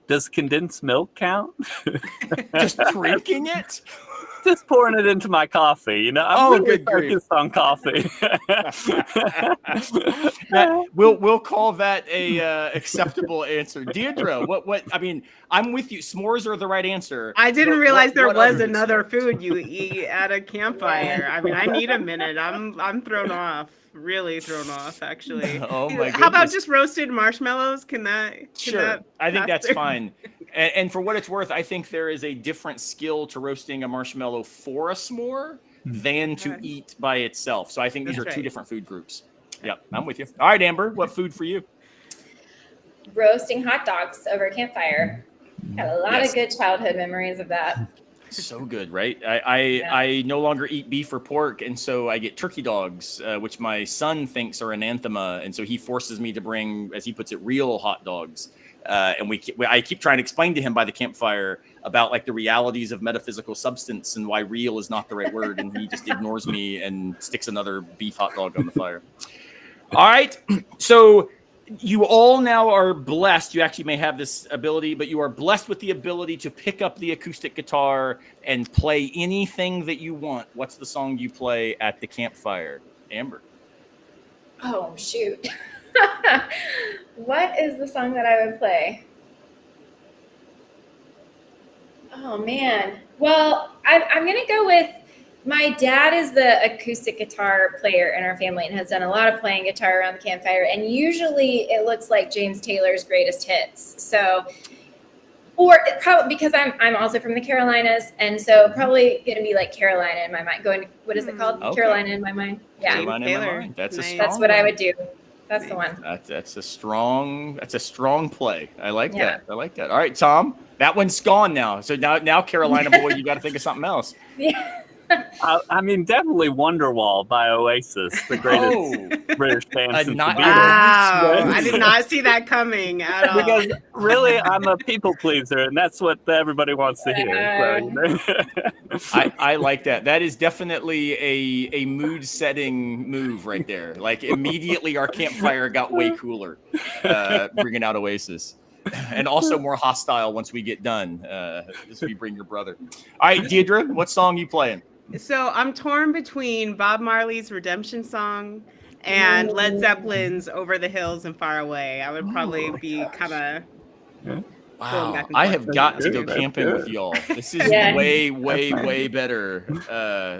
Does condensed milk count? Just drinking it? Just pouring it into my coffee. You know, I'm really focused on coffee. We'll call that a acceptable answer. Deirdre, what? I mean, I'm with you. S'mores are the right answer. I didn't realize there was another food you eat at a campfire. I mean, I need a minute. I'm thrown off. Really thrown off, actually. Oh my goodness. How about just roasted marshmallows? Sure. I think that's fine. And for what it's worth, I think there is a different skill to roasting a marshmallow for a s'more than to eat by itself. So I think these are two different food groups. Yep, I'm with you. All right, Amber, what food for you? Roasting hot dogs over a campfire. Got a lot Yes. of good childhood memories of that. So good, right? I no longer eat beef or pork, and so I get turkey dogs, which my son thinks are anathema, and so he forces me to bring, as he puts it, real hot dogs. And I keep trying to explain to him by the campfire about like the realities of metaphysical substance and why real is not the right word, and he just ignores me and sticks another beef hot dog on the fire. All right, so you all now are blessed. You actually may have this ability, but you are blessed with the ability to pick up the acoustic guitar and play anything that you want. What's the song you play at the campfire, Amber? Oh, shoot. What is the song that I would play? Oh, man. Well, I'm going to go with, my dad is the acoustic guitar player in our family and has done a lot of playing guitar around the campfire. And usually it looks like James Taylor's greatest hits. So, or it probably, because I'm also from the Carolinas. And so probably going to be like Carolina in my mind. What is it called? Okay. Carolina in my mind. Yeah. Carolina in my Taylor. mind. That's a Nice. strong That's what I one. would do. That's the one. That's a strong play. I like Yeah. that. I like that. All right, Tom. That one's gone now. So now Carolina boy, you got to think of something else. Yeah. I mean, definitely Wonderwall by Oasis, the greatest British band since the not- Beatles. Wow, Yeah. I did not see that coming at all. Because really, I'm a people pleaser, and that's what everybody wants to hear. So, you know. I like that. That is definitely a mood setting move right there. Like immediately our campfire got way cooler, bringing out Oasis. And also more hostile once we get done, as we bring your brother. All right, Deirdre, what song you playing? So I'm torn between Bob Marley's Redemption Song and Led Zeppelin's Over the Hills and Far Away. I would probably be kind of going Wow, back and I forth. have got to go That's camping good. with y'all. This is Yeah. way better.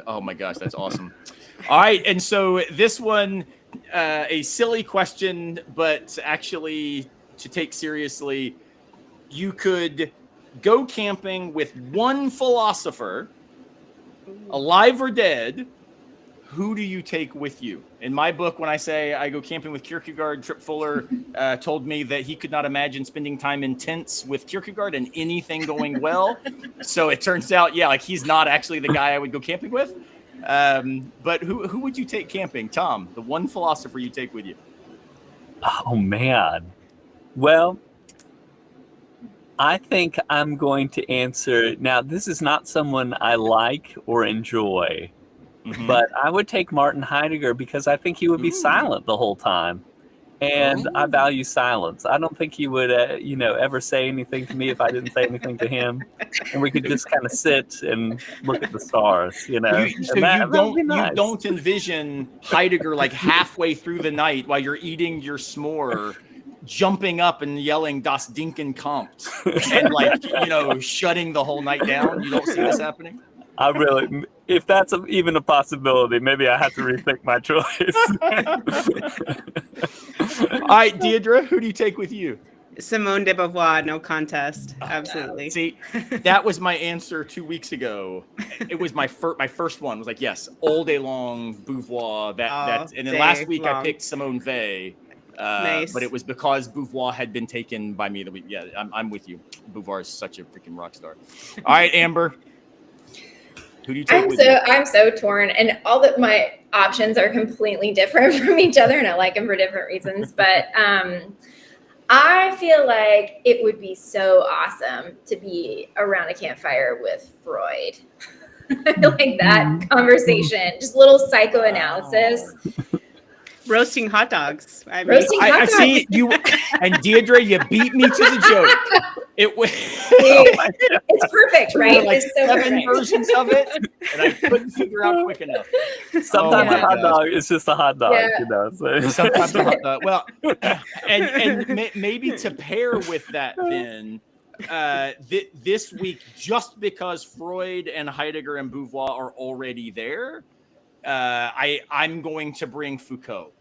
Oh my gosh, that's awesome. All right, and so this one, a silly question, but actually to take seriously, you could go camping with one philosopher, alive or dead. Who do you take with you? In my book, when I say I go camping with Kierkegaard, Trip Fuller told me that he could not imagine spending time in tents with Kierkegaard and anything going well. So it turns out, yeah, like he's not actually the guy I would go camping with. But who would you take camping? Tom, the one philosopher you take with you. Oh, man. Well, I think I'm going to answer. Now, this is not someone I like or enjoy, Mhm. but I would take Martin Heidegger because I think he would be Ooh. silent the whole time. And I Ooh. value silence. I don't think he would, ever say anything to me if I didn't say anything to him. And we could just kind of sit and look at the stars, So And that would be nice. you don't envision Heidegger like halfway through the night while you're eating your s'more, jumping up and yelling "Das Dinken kommt" and like shutting the whole night down. You don't see this happening. If that's even a possibility, maybe I have to rethink my choice. All right, Deirdre, who do you take with you? Simone de Beauvoir, no contest. Absolutely. See, that was my answer 2 weeks ago. It was my first one. Was like, yes, all day long, Beauvoir. And then last week I picked Simone Weil. Nice. But it was because Beauvoir had been taken by me. I'm with you. Beauvoir is such a freaking rock star. All right, Amber. Who do you take with you? I'm so torn, and all that my options are completely different from each other, and I like them for different reasons. But I feel like it would be so awesome to be around a campfire with Freud. Like that conversation, just little psychoanalysis. Roasting hot dogs. I mean, Roasting hot I dogs. see you, and Deirdre, you beat me to the joke. It was It's perfect, right? like It's so 7 perfect. versions of it, and I couldn't figure out quick enough. Sometimes Oh a my hot gosh. dog is just a hot dog, Yeah. So. Sometimes a hot dog. Well, and maybe to pair with that, then this week, just because Freud and Heidegger and Beauvoir are already there, I'm going to bring Foucault,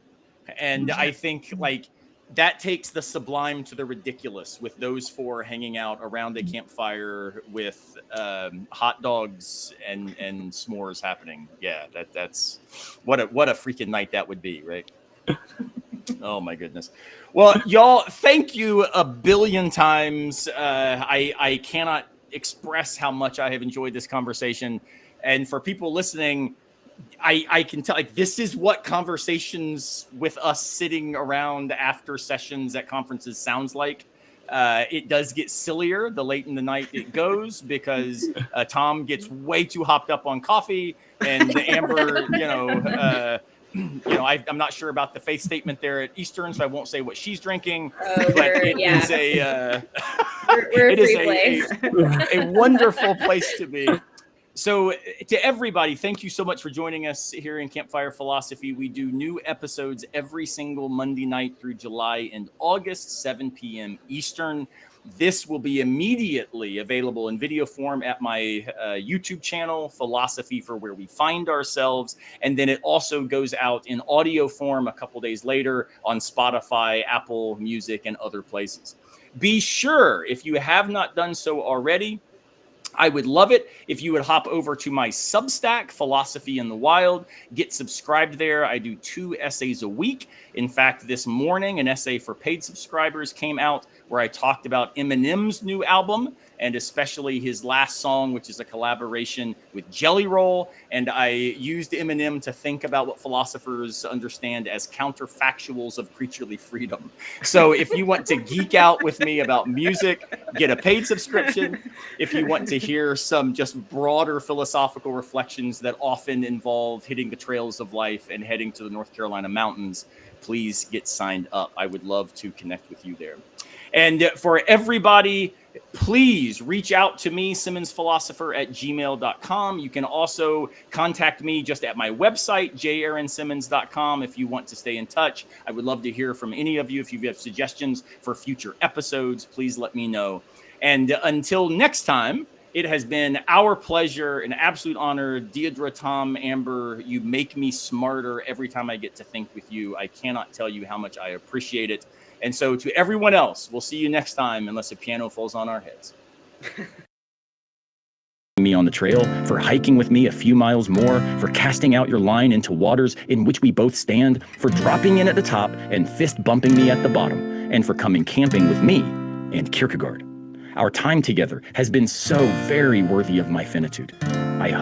and I think like that takes the sublime to the ridiculous with those four hanging out around a campfire with hot dogs and s'mores happening. Yeah, that's what a freaking night that would be, right? Oh my goodness. Well, y'all, thank you a billion times. I cannot express how much I have enjoyed this conversation. And for people listening, I can tell, like, this is what conversations with us sitting around after sessions at conferences sounds like. It does get sillier the late in the night it goes, because Tom gets way too hopped up on coffee, and Amber, I'm not sure about the faith statement there at Eastern, so I won't say what she's drinking. But it is a wonderful place to be. So to everybody, thank you so much for joining us here in Campfire Philosophy. We do new episodes every single Monday night through July and August, 7 p.m. Eastern. This will be immediately available in video form at my YouTube channel, Philosophy for Where We Find Ourselves. And then it also goes out in audio form a couple days later on Spotify, Apple Music, and other places. Be sure, if you have not done so already, I would love it if you would hop over to my Substack, Philosophy in the Wild. Get subscribed there. I do 2 essays a week. In fact, this morning, an essay for paid subscribers came out where I talked about Eminem's new album, and especially his last song, which is a collaboration with Jelly Roll. And I used Eminem to think about what philosophers understand as counterfactuals of creaturely freedom. So if you want to geek out with me about music, get a paid subscription. If you want to hear some just broader philosophical reflections that often involve hitting the trails of life and heading to the North Carolina mountains, please get signed up. I would love to connect with you there. And for everybody, please reach out to me, simmonsphilosopher@gmail.com. You can also contact me just at my website, jaronsimmons.com, if you want to stay in touch. I would love to hear from any of you. If you have suggestions for future episodes, please let me know. And until next time, it has been our pleasure, an absolute honor. Deirdre, Tom, Amber, you make me smarter every time I get to think with you. I cannot tell you how much I appreciate it. And so to everyone else, we'll see you next time, unless a piano falls on our heads. Me on the trail, for hiking with me a few miles more, for casting out your line into waters in which we both stand, for dropping in at the top and fist bumping me at the bottom, and for coming camping with me and Kierkegaard. Our time together has been so very worthy of my finitude.